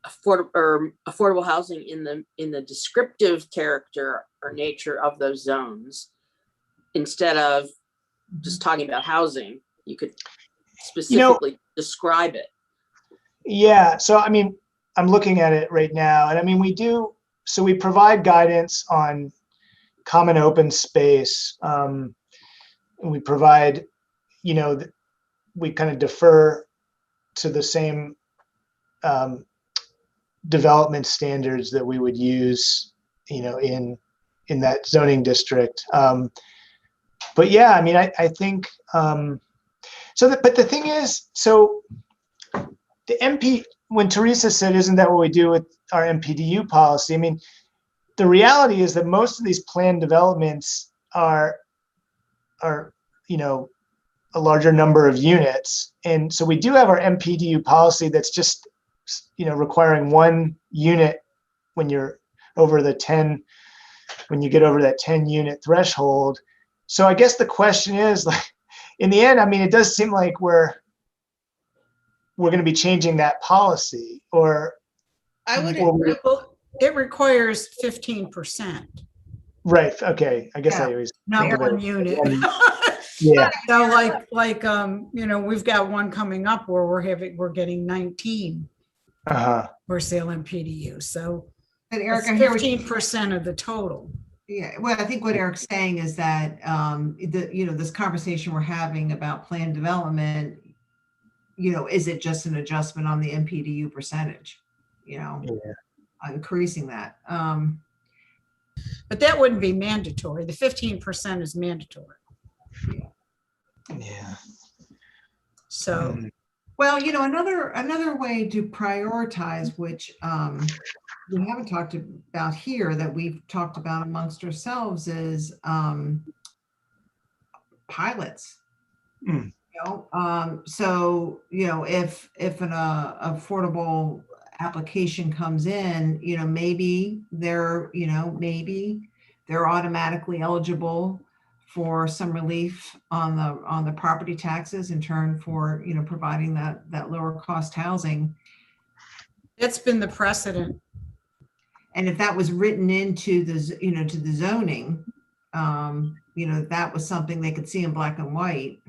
Speaker 3: affordable housing in the descriptive character or nature of those zones, instead of just talking about housing. You could specifically describe it.
Speaker 1: Yeah. So, I mean, I'm looking at it right now, and I mean, we provide guidance on common open space. And we provide, we kind of defer to the same development standards that we would use, in that zoning district. But yeah, I mean, I think, but the thing is, so the when Teresa said, isn't that what we do with our MPDU policy? I mean, the reality is that most of these planned developments are, you know, a larger number of units. And so we do have our MPDU policy that's just, you know, requiring 1 unit when you're over the 10, when you get over that 10 unit threshold. So I guess the question is, like, in the end, I mean, it does seem like we're going to be changing that policy, or
Speaker 5: I would,
Speaker 4: Well, it requires 15%.
Speaker 1: right. Okay. I guess
Speaker 2: Yeah.
Speaker 1: I always
Speaker 4: Not
Speaker 1: think of
Speaker 4: one
Speaker 1: it.
Speaker 4: unit.
Speaker 1: Yeah.
Speaker 4: So you know, we've got one coming up where we're getting 19
Speaker 1: Uh-huh.
Speaker 4: for sale MPDU. So
Speaker 2: But
Speaker 4: it's
Speaker 2: Eric, I hear what you
Speaker 4: 15% of the total.
Speaker 2: Yeah, well, I think what Eric's saying is that, you know, this conversation we're having about planned development, you know, is it just an adjustment on the MPDU percentage? You know,
Speaker 1: Yeah.
Speaker 2: increasing that.
Speaker 4: But that wouldn't be mandatory. The 15% is mandatory.
Speaker 1: Yeah.
Speaker 4: So
Speaker 2: Well, you know, another way to prioritize, which we haven't talked about here, that we've talked about amongst ourselves, is pilots.
Speaker 1: Mm.
Speaker 2: You know, so you know, if an affordable application comes in, you know, maybe they're automatically eligible for some relief on the property taxes in turn for, you know, providing that lower cost housing.
Speaker 4: that's been the precedent.
Speaker 2: And if that was written into the, you know, to the zoning, you know, that was something they could see in black and white.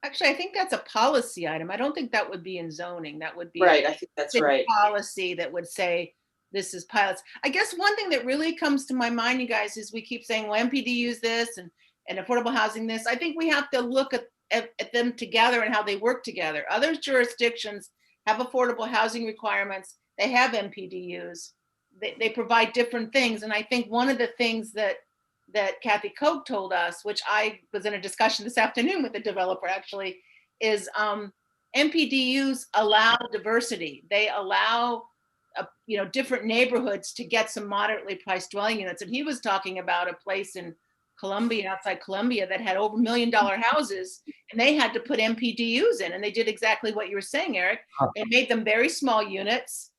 Speaker 5: actually, I think that's a policy item. I don't think that would be in zoning. That would be.
Speaker 3: Right, I think that's
Speaker 5: city
Speaker 3: right.
Speaker 5: Policy that would say, this is pilots. I guess one thing that really comes to my mind, you guys, is we keep saying, well, MPD use this and affordable housing this. I think we have to look at them together and how they work together. Other jurisdictions have affordable housing requirements. They have MPDUs. They provide different things. And I think one of the things that Kathy Koch told us, which I was in a discussion this afternoon with the developer actually, is MPDUs allow diversity. They allow you know, different neighborhoods to get some moderately priced dwelling units. And he was talking about a place in Columbia, outside Columbia, that had over $1 million houses, and they had to put MPDUs in, and they did exactly what you were saying, Eric. They made them very small units.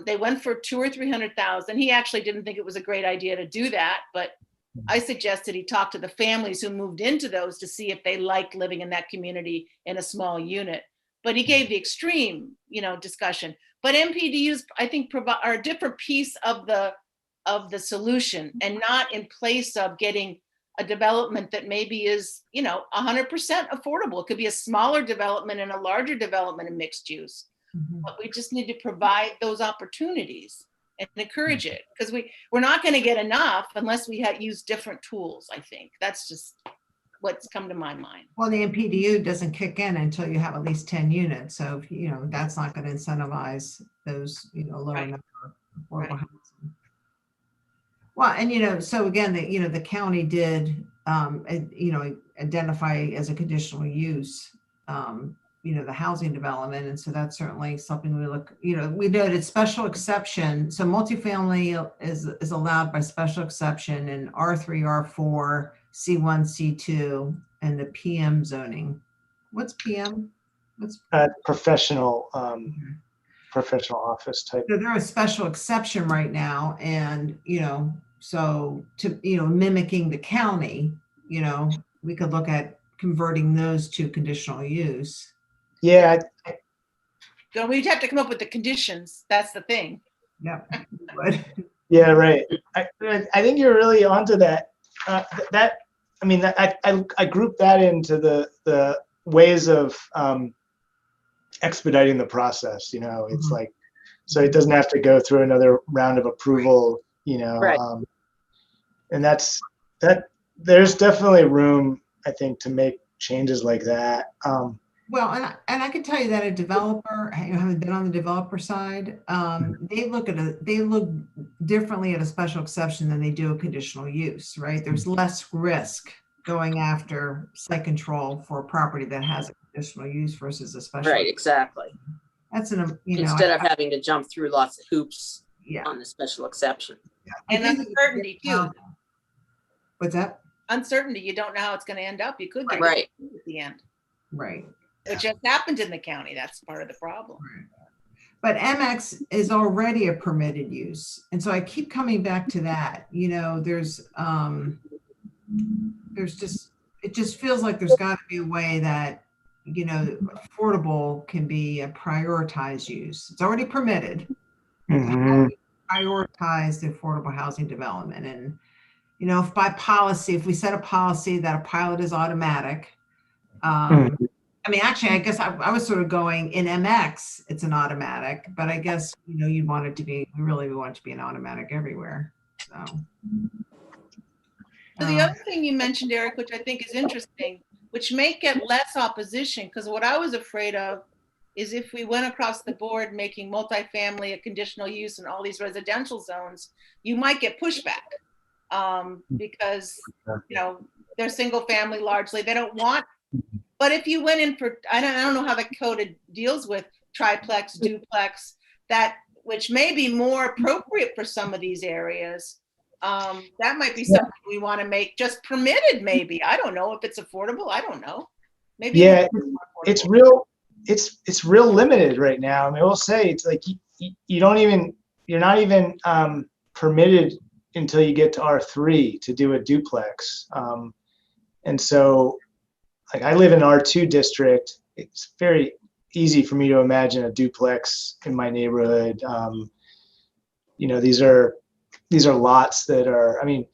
Speaker 5: They went for 200,000 or 300,000. He actually didn't think it was a great idea to do that, but I suggested he talk to the families who moved into those to see if they liked living in that community in a small unit. But he gave the extreme, you know, discussion. But MPDUs, I think, are a different piece of the solution, and not in place of getting a development that maybe is, you know, 100% affordable. It could be a smaller development and a larger development in mixed use. But we just need to provide those opportunities and encourage it, because we're not going to get enough unless we use different tools. I think that's just what's come to my mind.
Speaker 2: Well, the MPDU doesn't kick in until you have at least 10 units. So, you know, that's not going to incentivize those, you know, lower number of affordable housing. Well, and, you know, so again, the county did, you know, identify as a conditional use, you know, the housing development. And so that's certainly something we look, you know, we noted special exception. So multifamily is allowed by special exception in R3, R4, C1, C2, and the PM zoning. What's PM? What's
Speaker 1: Professional office type.
Speaker 2: So they're a special exception right now, and you know, so to, you know, mimicking the county, you know, we could look at converting those to conditional use.
Speaker 1: Yeah.
Speaker 5: So we'd have to come up with the conditions. That's the thing.
Speaker 2: Yep.
Speaker 1: Yeah, right. I think you're really onto that. I mean, I group that into the ways of expediting the process. You know, it's like, so it doesn't have to go through another round of approval. You know,
Speaker 3: Right.
Speaker 1: And there's definitely room, I think, to make changes like that.
Speaker 2: Well, and I can tell you that a developer, you know, having been on the developer side, they look differently at a special exception than they do a conditional use, right? There's less risk going after site control for a property that has a conditional use versus a special.
Speaker 3: Right, exactly.
Speaker 2: That's you know,
Speaker 3: Instead of having to jump through lots of hoops
Speaker 2: yeah.
Speaker 3: on the special exception.
Speaker 2: I
Speaker 5: And
Speaker 2: think it's-
Speaker 5: uncertainty too.
Speaker 2: What's that?
Speaker 5: Uncertainty, you don't know how it's going to end up. You could get
Speaker 3: Right.
Speaker 5: it at the end,
Speaker 2: Right.
Speaker 5: which just happened in the county. That's part of the problem.
Speaker 2: But MX is already a permitted use. And so I keep coming back to that, you know, there's just, it just feels like there's got to be a way that, you know, affordable can be a prioritized use. It's already permitted.
Speaker 1: Mhm.
Speaker 2: Prioritize the affordable housing development. And, you know, if by policy, if we set a policy that a pilot is automatic, I mean, actually, I guess I was sort of going in MX, it's an automatic, but I guess, you know, you'd want it to be, we really want it to be an automatic everywhere. So.
Speaker 5: So the other thing you mentioned, Eric, which I think is interesting, which may get less opposition, because what I was afraid of is if we went across the board making multifamily a conditional use in all these residential zones, you might get pushback because, you know, they're single family largely. They don't want. But if you went in for, I don't know how the code deals with triplex, duplex, that which may be more appropriate for some of these areas. That might be something we want to make just permitted. Maybe I don't know if it's affordable. I don't know. Maybe
Speaker 1: Yeah, it's real limited right now. I mean, I will say it's like you don't even, you're not even permitted until you get to R3 to do a duplex, and so. Like I live in R2 district. It's very easy for me to imagine a duplex in my neighborhood. You know, these are lots that are. I mean,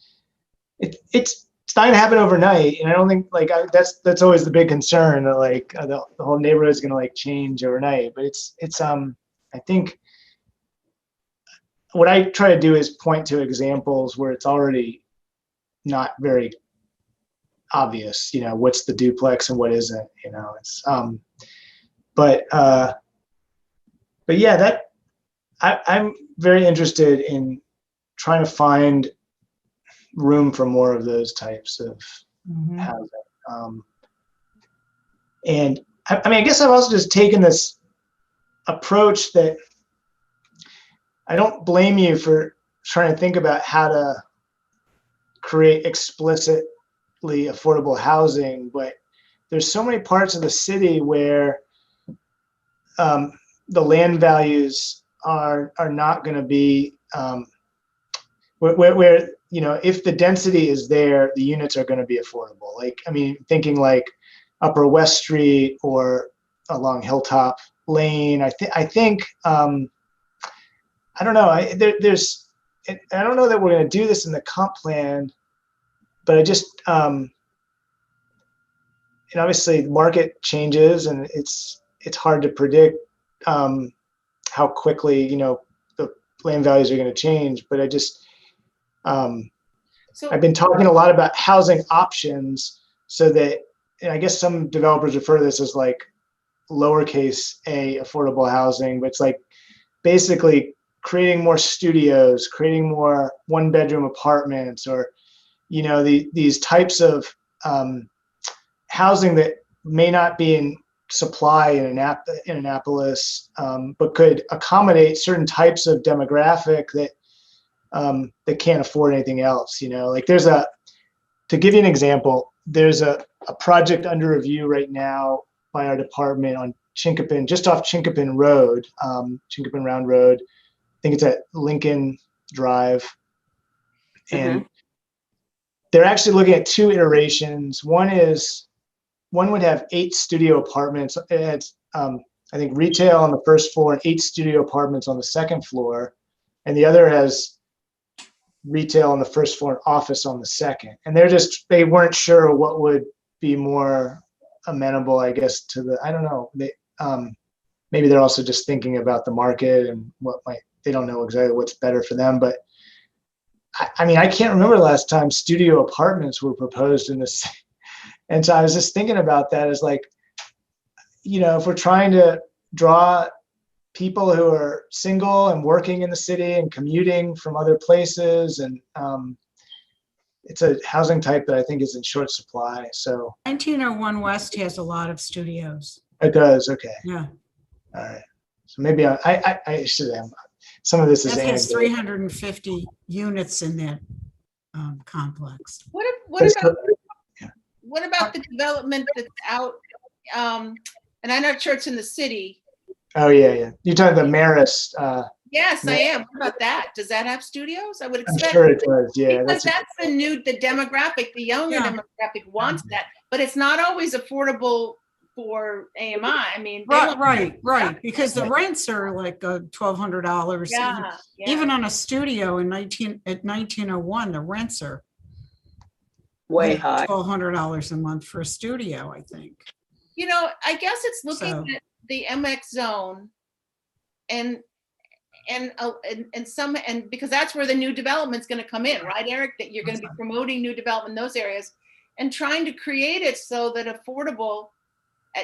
Speaker 1: it's not gonna happen overnight, and I don't think like that's always the big concern. That like the whole neighborhood is gonna like change overnight. But it's I think what I try to do is point to examples where it's already not very obvious, you know, what's the duplex and what isn't, you know, it's but yeah, that I'm very interested in trying to find room for more of those types of housing. And I mean, I guess I've also just taken this approach that I don't blame you for trying to think about how to create explicitly affordable housing, but there's so many parts of the city where the land values are not going to be where you know, if the density is there, the units are going to be affordable. Like, I mean, thinking like Upper West Street or along Hilltop Lane. I think I don't know. There's I don't know that we're going to do this in the comp plan, but I just and obviously the market changes and it's hard to predict how quickly, you know, the land values are going to change. But I just I've been talking a lot about housing options, so that, and I guess some developers refer to this as like lowercase a affordable housing, but it's like basically creating more studios, creating more one-bedroom apartments, or, you know, these types of housing that may not be in supply in Annapolis, but could accommodate certain types of demographic that can't afford anything else. You know, like to give you an example, there's a project under review right now by our department on Chinkopin, just off Chinkopin Road, Chinkopin Round Road. I think it's at Lincoln Drive. And they're actually looking at two iterations. One would have 8 studio apartments. It's I think retail on the first floor and 8 studio apartments on the second floor. And the other has retail on the first floor and office on the second. And they weren't sure what would be more amenable, I guess, to the, I don't know. Maybe they're also just thinking about the market and they don't know exactly what's better for them. But I mean, I can't remember the last time studio apartments were proposed in this. And so I was just thinking about that as like, you know, if we're trying to draw people who are single and working in the city and commuting from other places, and it's a housing type that I think is in short supply. So
Speaker 4: 1901 West has a lot of studios.
Speaker 1: it does. Okay.
Speaker 4: Yeah.
Speaker 1: All right. So maybe I should have. some of this is
Speaker 4: That has
Speaker 1: anecdotal.
Speaker 4: 350 units in that complex.
Speaker 5: What about the development that's out? And I'm not sure it's in the city.
Speaker 1: Oh, yeah. You're talking the Marist.
Speaker 5: Yes, I am. What about that? Does that have studios? I would
Speaker 1: I'm
Speaker 5: expect.
Speaker 1: sure it does. Yeah,
Speaker 5: Because that's the demographic, the younger
Speaker 4: Yeah.
Speaker 5: demographic wants that, but it's not always affordable for AMI. I mean, they want-
Speaker 4: Right. Because the rents are like $1,200.
Speaker 5: Yeah,
Speaker 4: Even
Speaker 5: yeah.
Speaker 4: on a studio at 1901, the rents are
Speaker 3: Way high.
Speaker 4: $1,200 a month for a studio, I think.
Speaker 5: You know, I guess it's looking
Speaker 4: So-
Speaker 5: at the MX zone and because that's where the new development's going to come in, right, Eric? That you're going to be promoting new development in those areas and trying to create it so that affordable,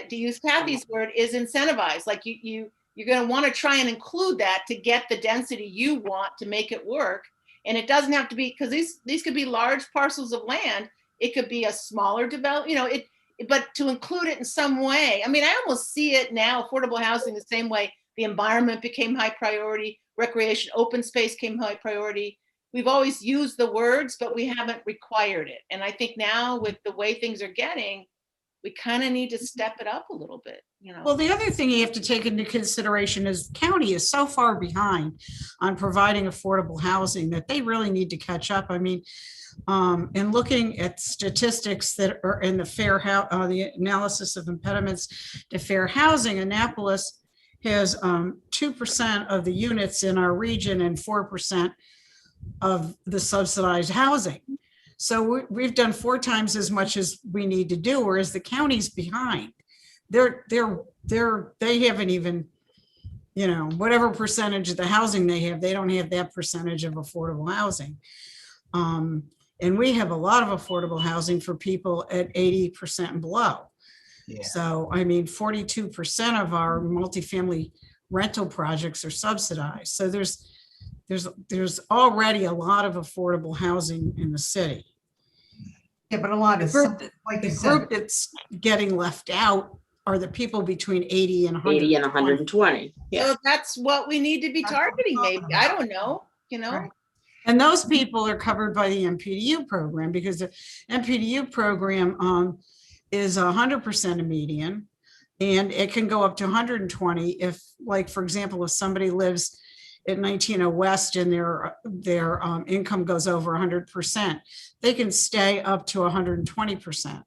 Speaker 5: to use Kathy's word, is incentivized. Like you're going to want to try and include that to get the density you want to make it work. And it doesn't have to be, because these could be large parcels of land. It could be a smaller development, but to include it in some way. I mean, I almost see it now, affordable housing, the same way the environment became high priority, recreation, open space came high priority. We've always used the words, but we haven't required it. And I think now with the way things are getting, we kind of need to step it up a little bit,
Speaker 4: Well, the other thing you have to take into consideration is the county is so far behind on providing affordable housing that they really need to catch up. I mean, and looking at statistics that are in the analysis of impediments to fair housing, Annapolis has 2% of the units in our region and 4% of the subsidized housing. So we've done 4 times as much as we need to do, whereas the county's behind. They haven't even, whatever percentage of the housing they have, they don't have that percentage of affordable housing. And we have a lot of affordable housing for people at 80% and below.
Speaker 1: Yeah.
Speaker 4: So, I mean, 42% of our multifamily rental projects are subsidized. So there's already a lot of affordable housing in the city.
Speaker 2: Yeah, but a lot of, like
Speaker 4: The
Speaker 2: you said,
Speaker 4: group that's getting left out are the people between 80 and 100.
Speaker 3: 80 and 120. Yeah.
Speaker 5: So that's what we need to be targeting, maybe. I don't know,
Speaker 2: Right.
Speaker 4: And those people are covered by the MPDU program, because the MPDU program is 100% a median, and it can go up to 120 if, like, for example, if somebody lives at 19 West and their income goes over 100%, they can stay up to 120%.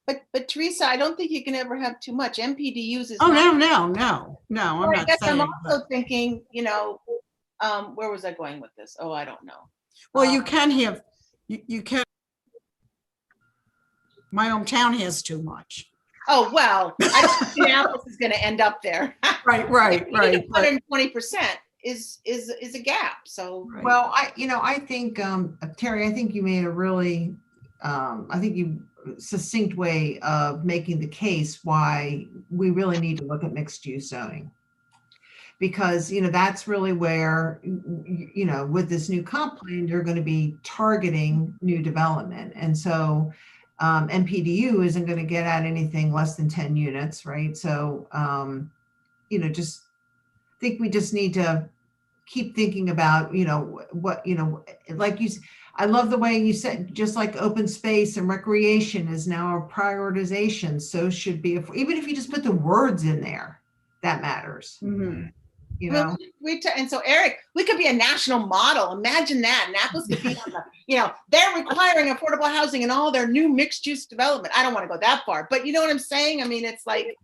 Speaker 5: But Teresa, I don't think you can ever have too much. MPDUs is
Speaker 4: Oh,
Speaker 5: not.
Speaker 4: no, I'm
Speaker 5: I
Speaker 4: not
Speaker 5: guess I'm
Speaker 4: saying.
Speaker 5: also thinking, where was I going with this? Oh, I don't know.
Speaker 4: Well, you can have, you can. My hometown has too much.
Speaker 5: Oh, well, I don't think Annapolis is going to end up there.
Speaker 4: Right. but-
Speaker 5: 120% is a gap. So
Speaker 4: right.
Speaker 2: well, I think, Terry, I think you made a really, succinct way of making the case why we really need to look at mixed use zoning. Because, that's really where, with this new comp plan, you're going to be targeting new development. And so MPDU isn't going to get at anything less than 10 units, right? So, just think we just need to keep thinking about, what, like I love the way you said, just like open space and recreation is now a prioritization. So should be, even if you just put the words in there, that matters.
Speaker 4: Mhm.
Speaker 5: And so Eric, we could be a national model. Imagine that. Annapolis could be on the, they're requiring affordable housing in all their new mixed use development. I don't want to go that far, but you know what I'm saying? I mean, it's like,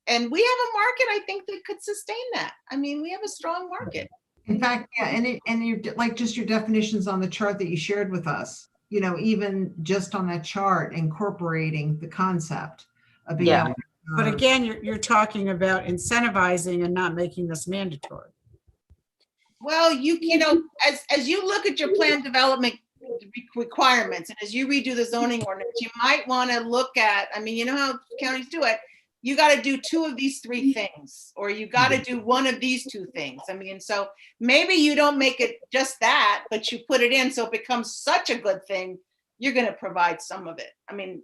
Speaker 5: and we have a market, I think, that could sustain that. I mean, we have a strong market.
Speaker 2: In fact, yeah, and you like just your definitions on the chart that you shared with us, even just on that chart, incorporating the concept of being
Speaker 3: Yeah.
Speaker 2: able to-
Speaker 4: But again, you're talking about incentivizing and not making this mandatory.
Speaker 5: Well, as you look at your plan development requirements, and as you redo the zoning ordinance, you might want to look at, I mean, you know how counties do it. You got to do 2 of these 3 things, or you got to do 1 of these 2 things. I mean, so maybe you don't make it just that, but you put it in so it becomes such a good thing, you're going to provide some of it. I mean,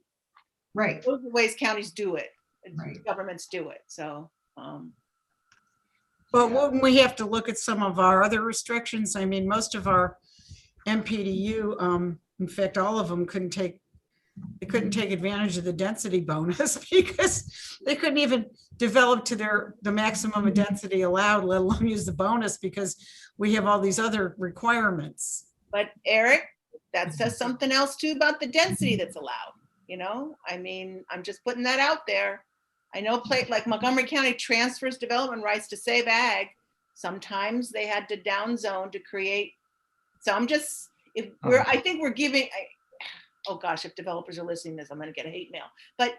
Speaker 2: right.
Speaker 5: those are the ways counties do it.
Speaker 2: Right.
Speaker 5: Governments do it. So,
Speaker 4: But wouldn't we have to look at some of our other restrictions? I mean, most of our MPDU, in fact, all of them couldn't take advantage of the density bonus because they couldn't even develop to the maximum density allowed, let alone use the bonus, because we have all these other requirements.
Speaker 5: But Eric, that says something else too about the density that's allowed, I mean, I'm just putting that out there. I know like Montgomery County transfers development rights to save ag. Sometimes they had to downzone to create. So I'm just, I think we're giving, oh gosh, if developers are listening to this, I'm going to get a hate mail. But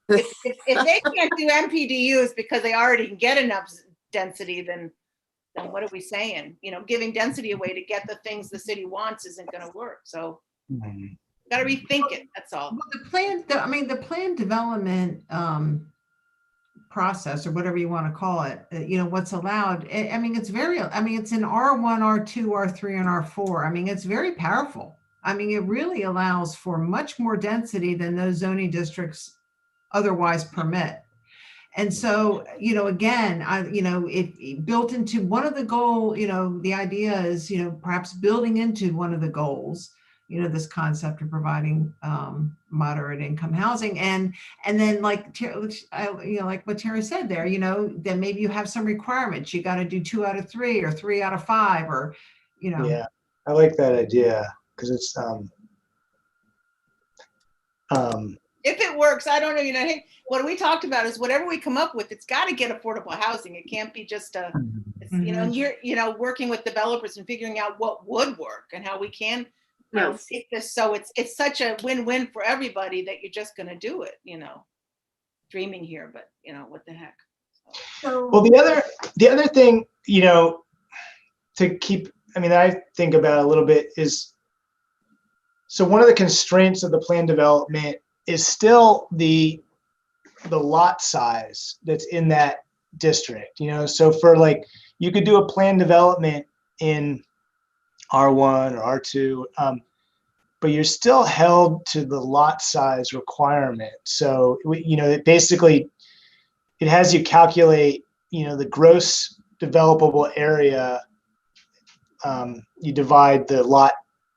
Speaker 5: if they can't do MPDUs because they already can get enough density, then what are we saying? Giving density away to get the things the city wants isn't going to work. So got to rethink it. That's all.
Speaker 2: Well, the planned development process, or whatever you want to call it, what's allowed. It's in R1, R2, R3, and R4. It's very powerful. It really allows for much more density than those zoning districts otherwise permit. And so, again, if built into one of the goal, the idea is, perhaps building into one of the goals, this concept of providing moderate income housing, and then like what Terry said there, then maybe you have some requirements. You got to do 2 out of 3 or 3 out of 5, or
Speaker 1: Yeah, I like that idea because it's
Speaker 5: if it works, I don't know. Hey, what we talked about is whatever we come up with, it's got to get affordable housing. It can't be just you're working with developers and figuring out what would work and how we can make this so it's such a win-win for everybody that you're just going to do it. Dreaming here, but what the heck.
Speaker 1: Well, the other thing, to keep, I think about a little bit is, so one of the constraints of the plan development is still the lot size that's in that district, so for you could do a plan development in R1 or R2, but you're still held to the lot size requirement. So, it basically, it has you calculate, the gross developable area. You divide the lot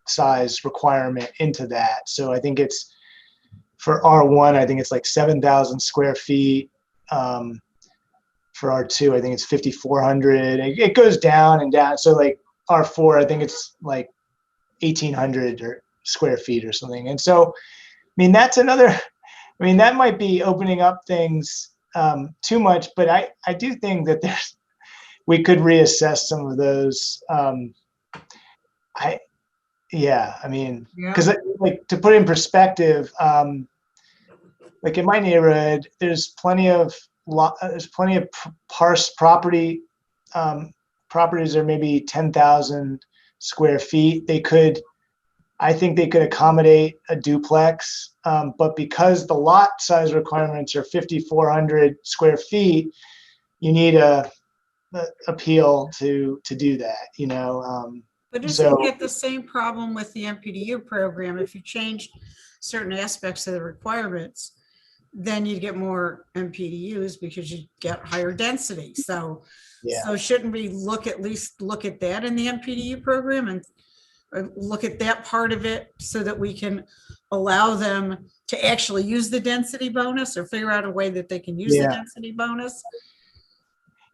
Speaker 1: size requirement into that. So I think it's, for R1, I think it's like 7,000 square feet. For R2, I think it's 5,400. It goes down and down. So R4, I think it's 1,800 or square feet or something. And so, that's another, that might be opening up things too much, but I do think that we could reassess some of those. Because to put it in perspective, in my neighborhood, there's plenty of parse property. Properties are maybe 10,000 square feet. I think they could accommodate a duplex, but because the lot size requirements are 5,400 square feet, you need a appeal to do that.
Speaker 4: But isn't it the same problem with the MPDU program? If you change certain aspects of the requirements, then you get more MPDUs because you get higher density. So shouldn't we at least look at that in the MPDU program and look at that part of it so that we can allow them to actually use the density bonus, or figure out a way that they can use the density bonus?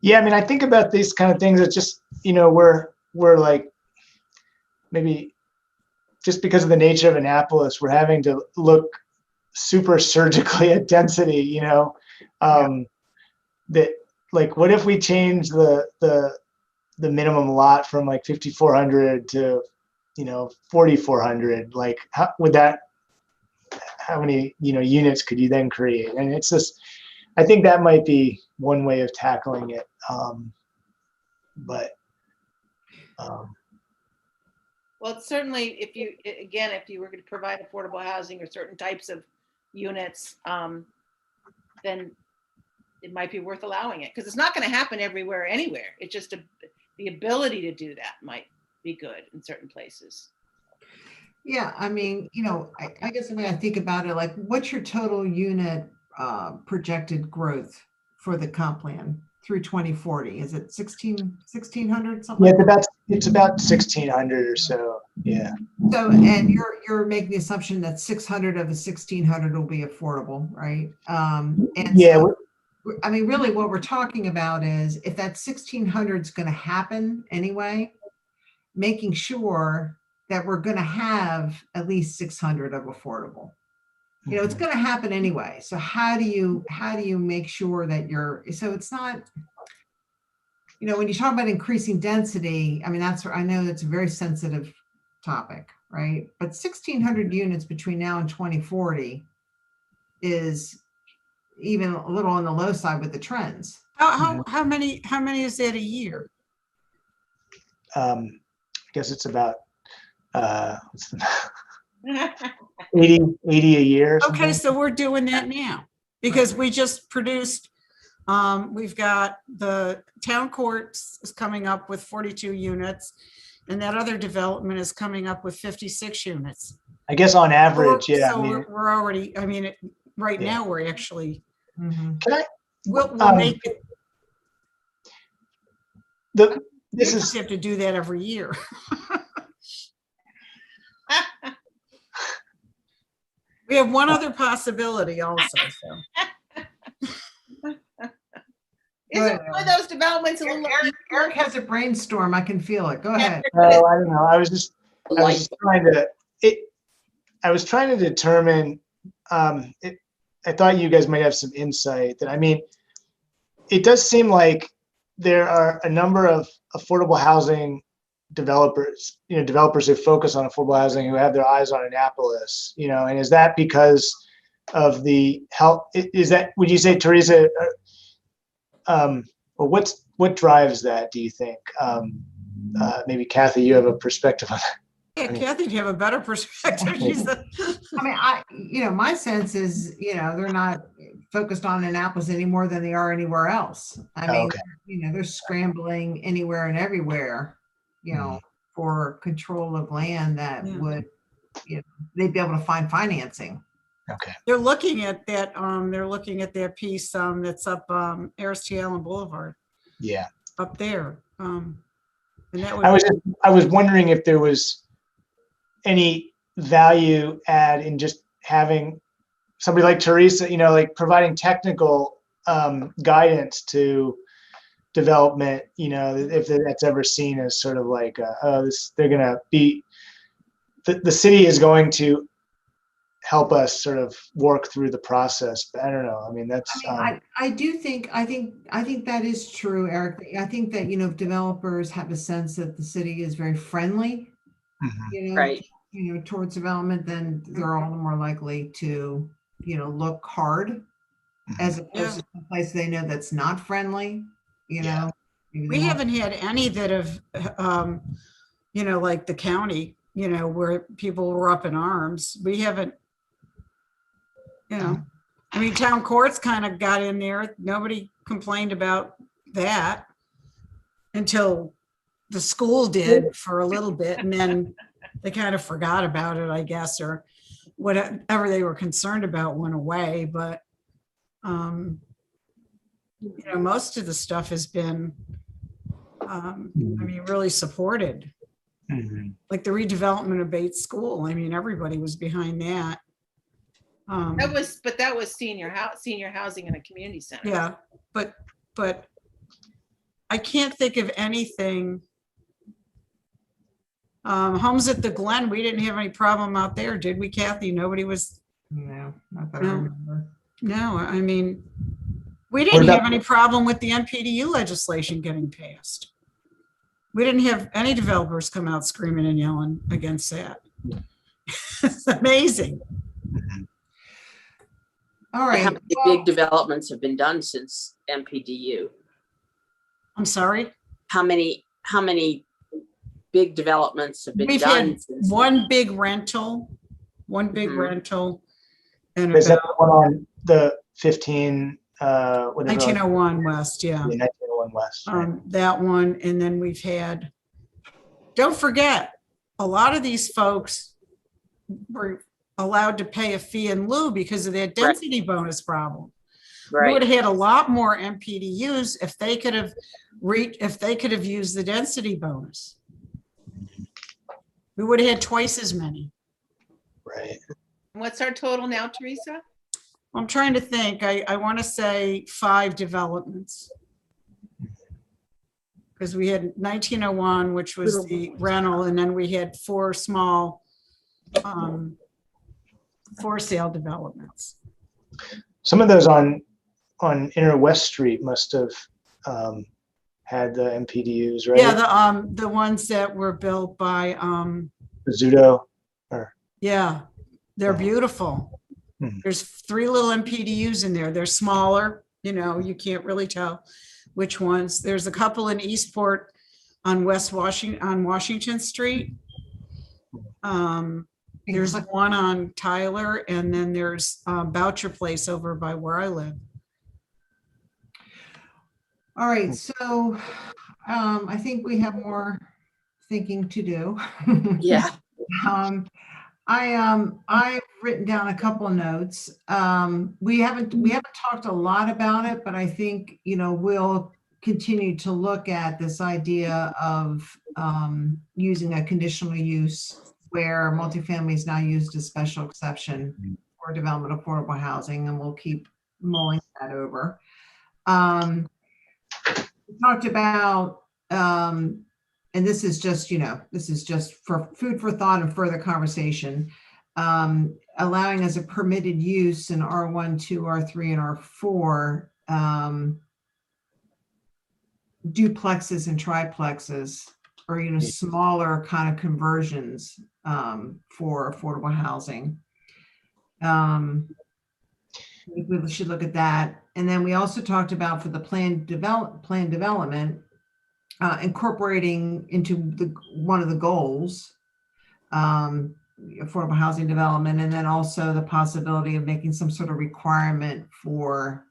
Speaker 1: Yeah, I think about these kind of things that just, we're maybe just because of the nature of Annapolis, we're having to look super surgically at density, that what if we change the minimum lot from 5,400 to 4,400? How many units could you then create? And it's just, I think that might be one way of tackling it.
Speaker 5: Well, certainly if you were going to provide affordable housing or certain types of units, then it might be worth allowing it, because it's not going to happen everywhere, anywhere. It's just the ability to do that might be good in certain places.
Speaker 2: Yeah, I guess the way I think about it, what's your total unit projected growth for the comp plan? through 2040? Is it 1600 something?
Speaker 1: Yeah,
Speaker 2: like
Speaker 1: it's about 1,600 or so. Yeah.
Speaker 2: So, and you're making the assumption that 600 of the 1,600 will be affordable, right? And
Speaker 1: Yeah.
Speaker 2: so, I mean, really what we're talking about is if that 1,600 is going to happen anyway, making sure that we're going to have at least 600 of affordable. You know, it's going to happen anyway. So how do you make sure that so it's not, you know, when you talk about increasing density, I mean, I know that's a very sensitive topic, right? But 1,600 units between now and 2040 is even a little on the low side with the trends.
Speaker 4: How many is that a year?
Speaker 1: I guess it's about 80 a year. Or
Speaker 4: Okay,
Speaker 1: something.
Speaker 4: so we're doing that now because we just produced, we've got the town courts is coming up with 42 units and that other development is coming up with 56 units.
Speaker 1: I guess on average, yeah.
Speaker 4: So
Speaker 1: I mean,
Speaker 4: we're already, I mean, right
Speaker 1: Yeah.
Speaker 4: now we're actually,
Speaker 2: Mhm.
Speaker 1: can I?
Speaker 4: we'll make it,
Speaker 1: This
Speaker 4: we
Speaker 1: is
Speaker 4: just have to do that every year. We have one other possibility also, so.
Speaker 5: Isn't one of those developments a little?
Speaker 2: Eric has a brainstorm. I can feel it. Go ahead.
Speaker 1: I don't know. I was just trying to. I was trying to determine. I thought you guys might have some insight. That I mean, it does seem like there are a number of affordable housing developers, developers who focus on affordable housing who have their eyes on Annapolis, and is that because of the help? Is that, would you say, Teresa, or what drives that, do you think? Maybe Kathy, you have a perspective on that.
Speaker 4: Yeah, Kathy'd have a better perspective. She's the,
Speaker 2: I mean, my sense is, they're not focused on Annapolis any more than they are anywhere else. I mean,
Speaker 1: Okay.
Speaker 2: They're scrambling anywhere and everywhere, for control of land that would, they'd be able to find financing.
Speaker 1: Okay.
Speaker 4: they're looking at that, piece, that's up, T. Allen Boulevard,
Speaker 1: Yeah.
Speaker 4: up there. And that
Speaker 1: I was wondering if there was any value add in just having somebody like Teresa, like providing technical guidance to development, if that's ever seen as sort of like, they're going to be, the city is going to help us sort of work through the process. But I don't know. I mean, that's.
Speaker 2: I do think, I think that is true, Eric. I think that, developers have a sense that the city is very friendly,
Speaker 3: Right.
Speaker 2: Towards development, then they're all the more likely to, look hard as opposed to a place they know that's not friendly,
Speaker 1: Yeah.
Speaker 4: we haven't had any that have, like the county, where people were up in arms. We haven't, I mean, town courts kind of got in there. Nobody complained about that until the school did for a little bit. And then they kind of forgot about it, I guess, or whatever they were concerned about went away. But, most of the stuff has been, really supported.
Speaker 1: Mm-hmm.
Speaker 4: Like the redevelopment of Bates School. I mean, everybody was behind that.
Speaker 5: That was senior housing in a community center.
Speaker 4: Yeah, but I can't think of anything. Homes at the Glen, we didn't have any problem out there, did we, Kathy? Nobody was.
Speaker 2: No, not that I remember.
Speaker 4: No, I mean, we didn't have any problem with the NPDU legislation getting passed. We didn't have any developers come out screaming and yelling against that. It's amazing.
Speaker 2: All right.
Speaker 3: How many big developments have been done since NPDU?
Speaker 4: I'm sorry?
Speaker 3: How many big developments have been
Speaker 4: We've
Speaker 3: done?
Speaker 4: had one big rental, and
Speaker 1: Is that
Speaker 4: about
Speaker 1: the one on the 15,
Speaker 4: 1901 West, yeah.
Speaker 1: 1901 West. Right?
Speaker 4: That one, and then we've had, don't forget, a lot of these folks were allowed to pay a fee in lieu because of that density bonus problem. We would
Speaker 3: Right.
Speaker 4: have had a lot more MPDUs if they could have used the density bonus. We would have had twice as many.
Speaker 1: Right.
Speaker 5: What's our total now, Teresa?
Speaker 4: I'm trying to think. I want to say 5 developments. Because we had 1901, which was the rental, and then we had 4 small for sale developments.
Speaker 1: Some of those on Inner West Street must have had the MPDUs, right?
Speaker 4: Yeah, the ones that were built by
Speaker 1: Zudo.
Speaker 4: yeah, they're beautiful.
Speaker 1: Hmm.
Speaker 4: There's 3 little MPDUs in there. They're smaller, you can't really tell which ones. There's a couple in Eastport on Washington Street. There's one on Tyler, and then there's Boucher Place over by where I live.
Speaker 2: All right, so I think we have more thinking to do.
Speaker 3: Yeah.
Speaker 2: I've written down a couple of notes. We haven't talked a lot about it, but I think, we'll continue to look at this idea of using a conditional use where multifamily is now used as special exception for development of affordable housing, and we'll keep mulling that over. We talked about, and this is just for food for thought and further conversation, allowing as a permitted use in R1, 2, R3, and R4, duplexes and triplexes, or smaller kind of conversions for affordable housing. We should look at that. And then we also talked about for the planned development, incorporating into one of the goals, affordable housing development, and then also the possibility of making some sort of requirement for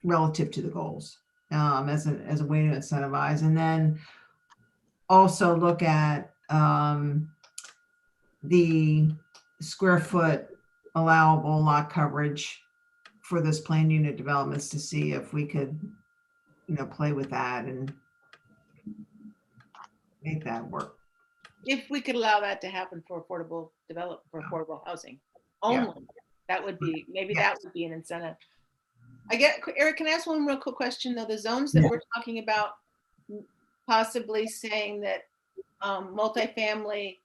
Speaker 2: relative to the goals as a way to incentivize. And then also look at the square foot allowable lot coverage for those planned unit developments to see if we could, play with that and make that work.
Speaker 5: If we could allow that to happen for affordable housing only, that would be, maybe that would be an incentive. Eric, can I ask one real quick question though? The zones that we're talking about, possibly saying that multifamily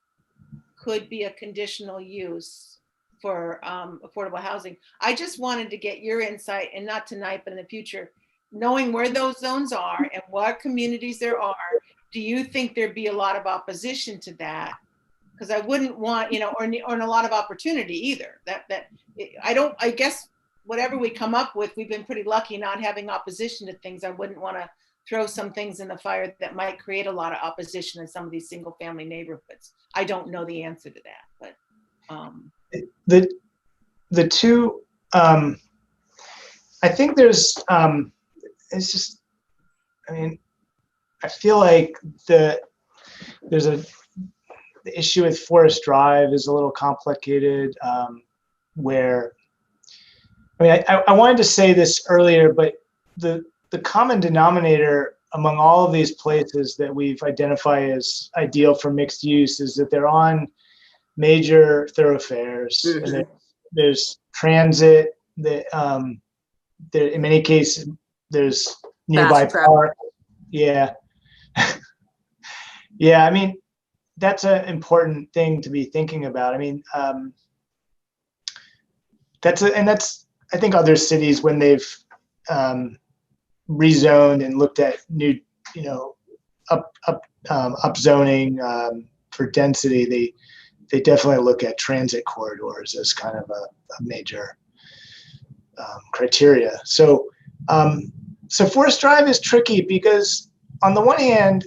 Speaker 5: could be a conditional use for affordable housing. I just wanted to get your insight, and not tonight, but in the future, knowing where those zones are and what communities there are. Do you think there'd be a lot of opposition to that? Because I wouldn't want, or a lot of opportunity either. I guess whatever we come up with, we've been pretty lucky not having opposition to things. I wouldn't want to throw some things in the fire that might create a lot of opposition in some of these single family neighborhoods. I don't know the answer to that, but.
Speaker 1: The two, I think there's, it's just, I feel like the issue with Forest Drive is a little complicated, where, I wanted to say this earlier, but the common denominator among all of these places that we've identified as ideal for mixed use is that they're on major thoroughfares.
Speaker 3: Mm-hmm.
Speaker 1: And there's transit, that there, in many cases, there's nearby park. Yeah. Yeah, that's an important thing to be thinking about. That's I think other cities, when they've rezoned and looked at new, upzoning for density, they definitely look at transit corridors as kind of a major criteria. So Forest Drive is tricky because on the one hand,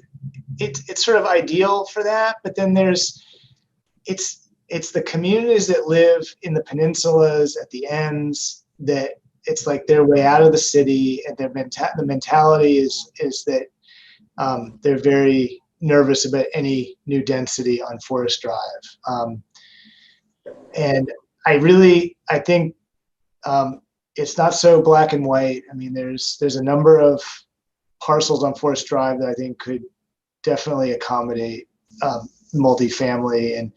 Speaker 1: it's sort of ideal for that, but then it's the communities that live in the peninsulas at the ends that it's like they're way out of the city, and the mentality is that they're very nervous about any new density on Forest Drive. And I think it's not so black and white. I mean, there's a number of parcels on Forest Drive that I think could definitely accommodate multifamily. And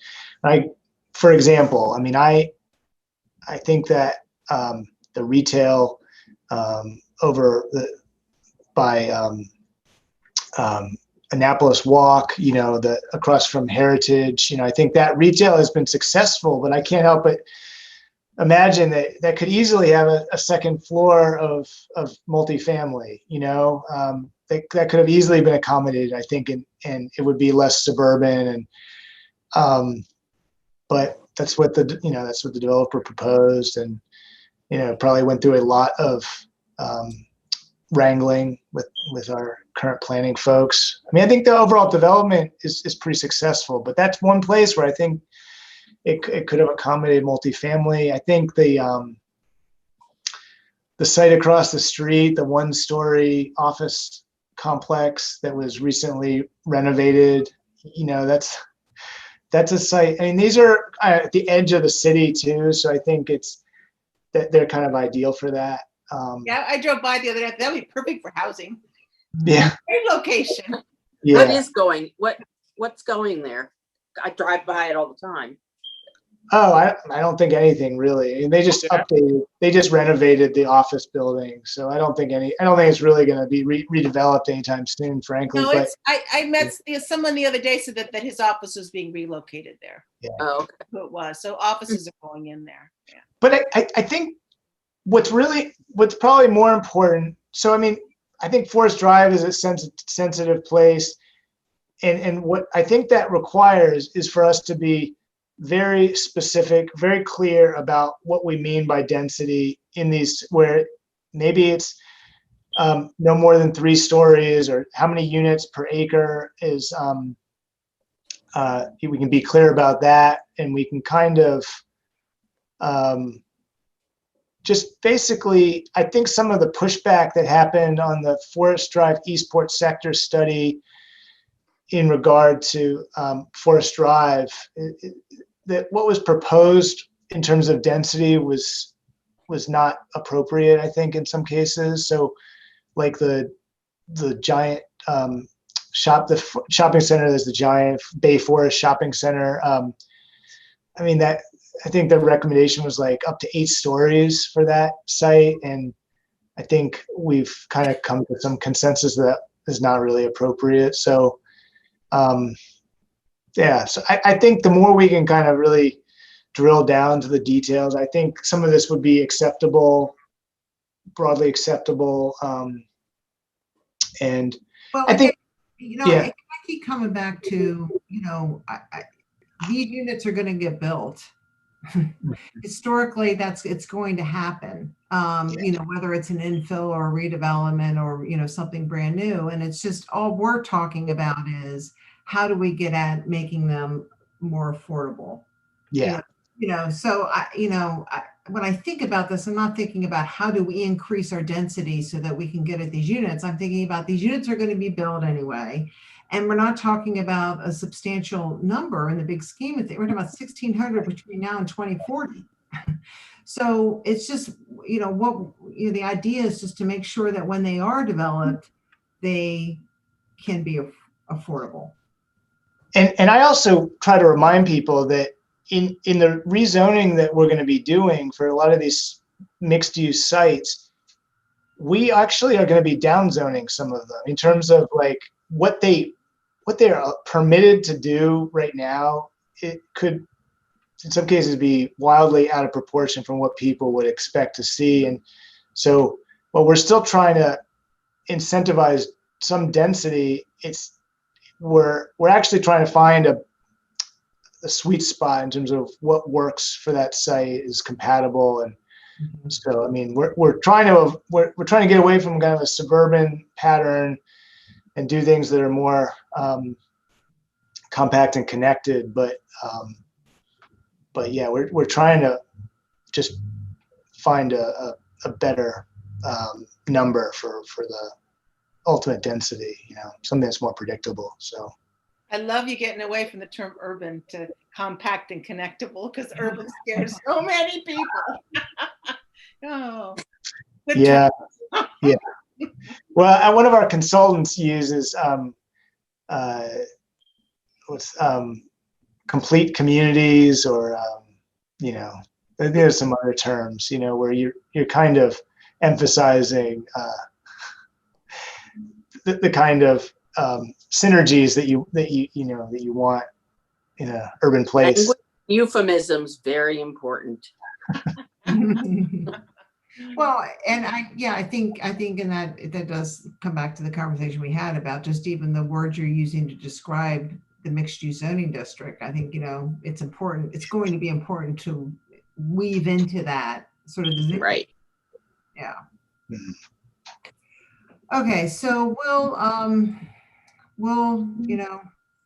Speaker 1: for example, I mean, I think that the retail over by Annapolis Walk, across from Heritage, I think that retail has been successful, but I can't help but imagine that could easily have a second floor of multifamily, that could have easily been accommodated, I think, and it would be less suburban. And but that's what the developer proposed, and probably went through a lot of wrangling with our current planning folks. I mean, I think the overall development is pretty successful, but that's one place where I think it could have accommodated multifamily. I think the site across the street, the one-story office complex that was recently renovated, that's a site. I mean, these are at the edge of the city too, so I think that they're kind of ideal for that.
Speaker 5: Yeah, I drove by the other day. That would be perfect for housing.
Speaker 1: Yeah.
Speaker 5: Great location.
Speaker 1: Yeah.
Speaker 3: What's going there? I drive by it all the time.
Speaker 1: Oh, I don't think anything really. I mean, they just renovated the office building. So I don't think it's really going to be redeveloped anytime soon, frankly.
Speaker 5: No,
Speaker 1: but
Speaker 5: I met someone the other day said that his office was being relocated there.
Speaker 1: Yeah.
Speaker 3: Oh, okay.
Speaker 5: So it was. So offices are going in there. Yeah.
Speaker 1: But I think what's probably more important. So, I mean, I think Forest Drive is a sensitive place. And what I think that requires is for us to be very specific, very clear about what we mean by density in these, where maybe it's no more than 3 stories, or how many units per acre is, we can be clear about that, and we can kind of just basically, I think some of the pushback that happened on the Forest Drive Eastport sector study in regard to Forest Drive, that what was proposed in terms of density was not appropriate, I think, in some cases. So like the giant shopping center, there's the giant Bay Forest shopping center. I mean, I think the recommendation was like up to 8 stories for that site. And I think we've kind of come to some consensus that is not really appropriate. So so I think the more we can kind of really drill down to the details, I think some of this would be acceptable, broadly acceptable. And
Speaker 2: Well,
Speaker 1: I think,
Speaker 2: I keep coming back to, these units are going to get built. Historically, it's going to happen, whether it's an infill or a redevelopment or, something brand new. And it's just all we're talking about is how do we get at making them more affordable?
Speaker 1: yeah.
Speaker 2: So when I think about this, I'm not thinking about how do we increase our density so that we can get at these units. I'm thinking about these units are going to be built anyway. And we're not talking about a substantial number in the big scheme of things. We're talking about 1,600 between now and 2040. So it's just, the idea is just to make sure that when they are developed, they can be affordable.
Speaker 1: And I also try to remind people that in the rezoning that we're going to be doing for a lot of these mixed use sites, we actually are going to be downzoning some of them in terms of like what they are permitted to do right now. It could in some cases be wildly out of proportion from what people would expect to see. And so while we're still trying to incentivize some density, we're actually trying to find a sweet spot in terms of what works for that site, is compatible. And so, I mean, we're trying to get away from kind of a suburban pattern and do things that are more compact and connected. But yeah, we're trying to just find a better number for the ultimate density, something that's more predictable. So
Speaker 5: I love you getting away from the term urban to compact and connectable, because urban scares so many people. Oh. Good
Speaker 1: Yeah,
Speaker 5: job.
Speaker 1: yeah. Well, one of our consultants uses what's complete communities, or you know, there's some other terms, where you're kind of emphasizing the kind of synergies that you want in an urban place.
Speaker 3: Language euphemisms, very important.
Speaker 2: Well, and I think in that does come back to the conversation we had about just even the words you're using to describe the mixed use zoning district. I think, it's important. It's going to be important to weave into that sort of the
Speaker 3: Right.
Speaker 2: Yeah.
Speaker 1: Mhm.
Speaker 2: Okay, so we'll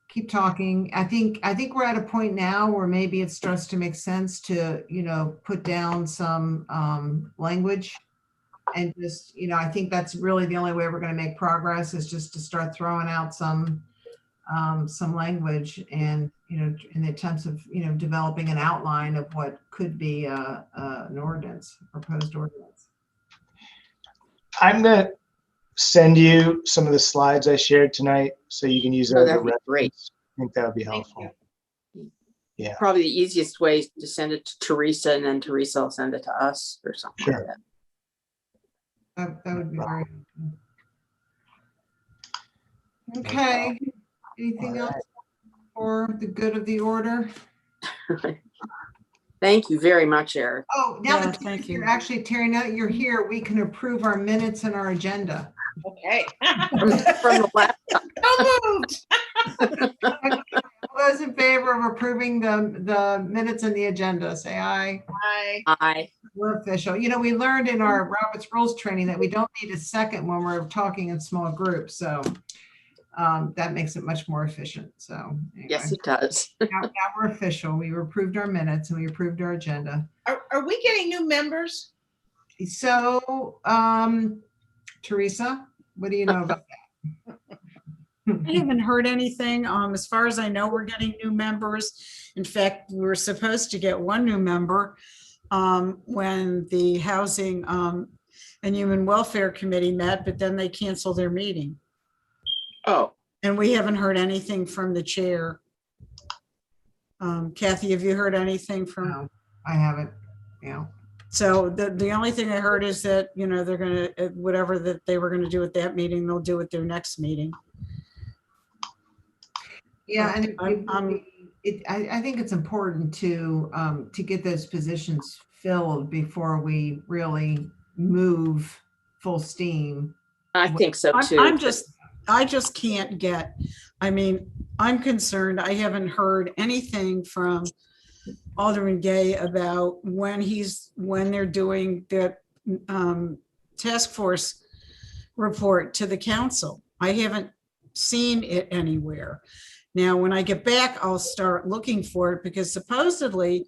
Speaker 2: keep talking. I think we're at a point now where maybe it starts to make sense to put down some language, and just I think that's really the only way we're going to make progress, is just to start throwing out some language, and in the attempts of developing an outline of what could be an ordinance, proposed ordinance.
Speaker 1: I'm gonna send you some of the slides I shared tonight, so you can use
Speaker 3: Oh,
Speaker 1: that as a
Speaker 3: that'd be
Speaker 1: reference.
Speaker 3: great.
Speaker 1: I think that would be
Speaker 5: Thank
Speaker 1: helpful.
Speaker 5: you.
Speaker 1: Yeah.
Speaker 3: Probably the easiest way is to send it to Teresa, and then Teresa will send it to us or something
Speaker 1: Sure.
Speaker 3: like that.
Speaker 2: That would be very okay. Anything
Speaker 1: All
Speaker 2: else for the good of the order?
Speaker 3: Thank you very much, Eric.
Speaker 2: Oh, now
Speaker 4: Yeah,
Speaker 2: that
Speaker 4: thank you.
Speaker 2: you're actually, Terry, now that you're here, we can approve our minutes and our agenda.
Speaker 5: Okay.
Speaker 3: From the last,
Speaker 5: So moved.
Speaker 2: All those in favor of approving the minutes and the agenda, say aye.
Speaker 5: Bye.
Speaker 3: I,
Speaker 2: We're official. We learned in our Robert's Rules training that we don't need a second when we're talking in small groups. So that makes it much more efficient. So anyway,
Speaker 3: yes, it does.
Speaker 2: now we're official. We approved our minutes and we approved our agenda.
Speaker 5: Are we getting new members?
Speaker 2: So, Teresa, what do you know about
Speaker 4: I haven't heard anything. As far as I know, we're getting new members. In fact, we were supposed to get one new member when the Housing and Human Welfare Committee met, but then they canceled their meeting.
Speaker 3: Oh,
Speaker 4: And we haven't heard anything from the chair. Kathy, have you heard anything from?
Speaker 2: No, I haven't. Yeah.
Speaker 4: So the only thing I heard is that, they're going to, whatever that they were going to do at that meeting, they'll do at their next meeting.
Speaker 2: Yeah, and
Speaker 4: I'm-
Speaker 2: I think it's important to get those positions filled before we really move full steam.
Speaker 3: I think so too.
Speaker 4: I just can't get, I'm concerned. I haven't heard anything from Alderman Gay about when they're doing the task force report to the council. I haven't seen it anywhere. Now, when I get back, I'll start looking for it, because supposedly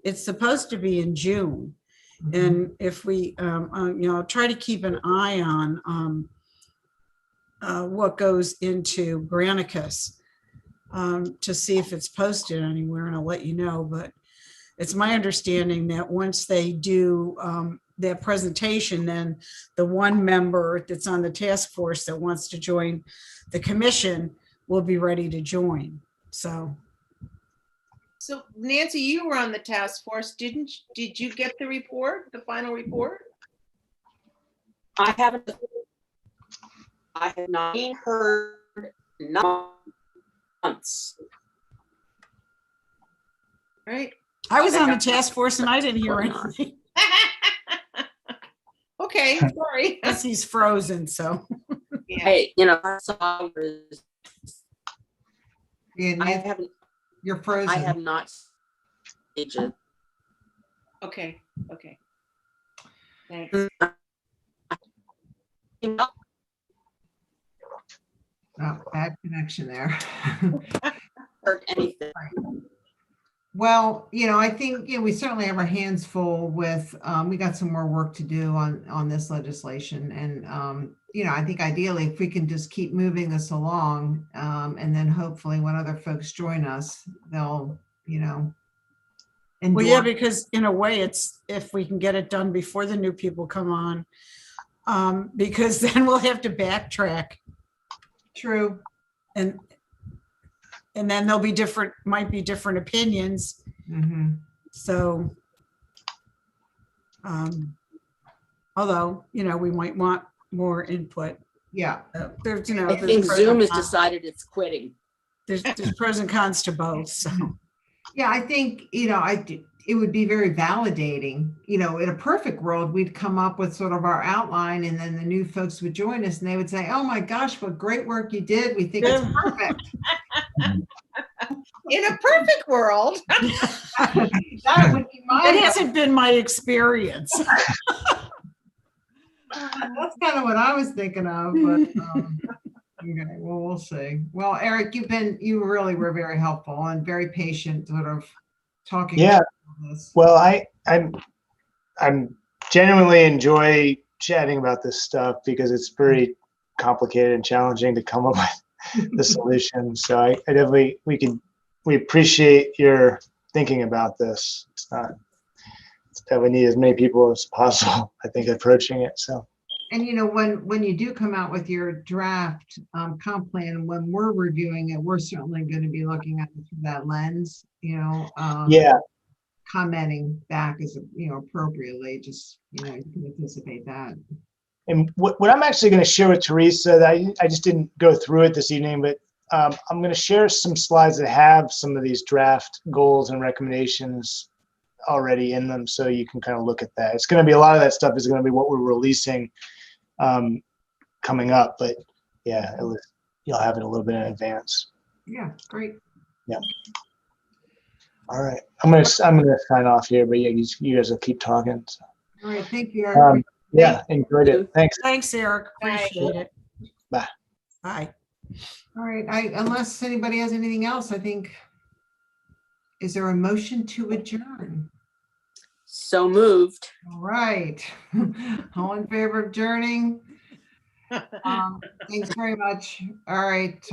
Speaker 4: it's supposed to be in June. And if we, try to keep an eye on what goes into Granicus to see if it's posted anywhere, and I'll let you know. But it's my understanding that once they do that presentation, then the one member that's on the task force that wants to join the commission will be ready to join. So
Speaker 5: Nancy, you were on the task force, did you get the report, the final report?
Speaker 3: I have not heard months.
Speaker 5: Right.
Speaker 4: I was on the task force and I didn't hear
Speaker 3: Going on.
Speaker 4: anything.
Speaker 5: Okay, sorry.
Speaker 4: Because he's frozen, so.
Speaker 5: Yeah.
Speaker 3: Hey, I saw
Speaker 2: Yeah,
Speaker 3: I
Speaker 2: Nancy,
Speaker 3: haven't,
Speaker 2: you're frozen.
Speaker 3: I have not. Agent.
Speaker 5: Okay. Thanks.
Speaker 2: Oh, bad connection there.
Speaker 3: Heard anything.
Speaker 2: Well, I think, we certainly have our hands full with, we got some more work to do on this legislation. And, I think ideally if we can just keep moving this along, and then hopefully when other folks join us, they'll,
Speaker 4: Well, yeah,
Speaker 2: endure.
Speaker 4: because in a way, it's if we can get it done before the new people come on, because then we'll have to backtrack
Speaker 2: True.
Speaker 4: and then there'll be might be different opinions.
Speaker 2: Mhm.
Speaker 4: So, although, we might want more input.
Speaker 2: Yeah.
Speaker 4: There's,
Speaker 3: I
Speaker 4: there's
Speaker 3: think
Speaker 4: pros
Speaker 3: Zoom
Speaker 4: and
Speaker 3: has
Speaker 4: cons.
Speaker 3: decided it's quitting.
Speaker 4: There's pros and cons to both, so.
Speaker 2: Yeah, I think, it would be very validating. In a perfect world, we'd come up with sort of our outline and then the new folks would join us and they would say, oh my gosh, what great work you did. We think it's perfect.
Speaker 5: In a perfect world.
Speaker 2: That would be my
Speaker 4: That hasn't been my experience.
Speaker 2: That's kind of what I was thinking of, but okay, well, we'll see. Well, Eric, you really were very helpful and very patient, sort of talking.
Speaker 1: Yeah.
Speaker 2: through this.
Speaker 1: Well, I'm genuinely enjoy chatting about this stuff because it's very complicated and challenging to come up with the solution. So I definitely, we appreciate your thinking about this. It's that we need as many people as possible, I think, approaching it. So.
Speaker 2: And when you do come out with your draft comp plan, when we're reviewing it, we're certainly going to be looking at it through that lens.
Speaker 1: Yeah.
Speaker 2: Commenting back as appropriately. Just you can anticipate that.
Speaker 1: And what I'm actually going to share with Teresa, that I just didn't go through it this evening, but I'm going to share some slides that have some of these draft goals and recommendations already in them, so you can kind of look at that. It's going to be a lot of that stuff is going to be what we're releasing coming up, but yeah, you'll have it a little bit in advance.
Speaker 2: Yeah, great.
Speaker 1: Yeah. All right, I'm gonna sign off here, but yeah, you guys will keep talking. So.
Speaker 2: All right, thank you, everybody.
Speaker 1: Yeah, enjoyed it. Thanks.
Speaker 4: Thanks, Eric.
Speaker 5: Bye.
Speaker 4: Appreciate it.
Speaker 1: Bye.
Speaker 4: Bye.
Speaker 2: All right, unless anybody has anything else, I think, is there a motion to adjourn?
Speaker 3: So moved.
Speaker 2: All right, all in favor of adjourning? Thanks very much. All right.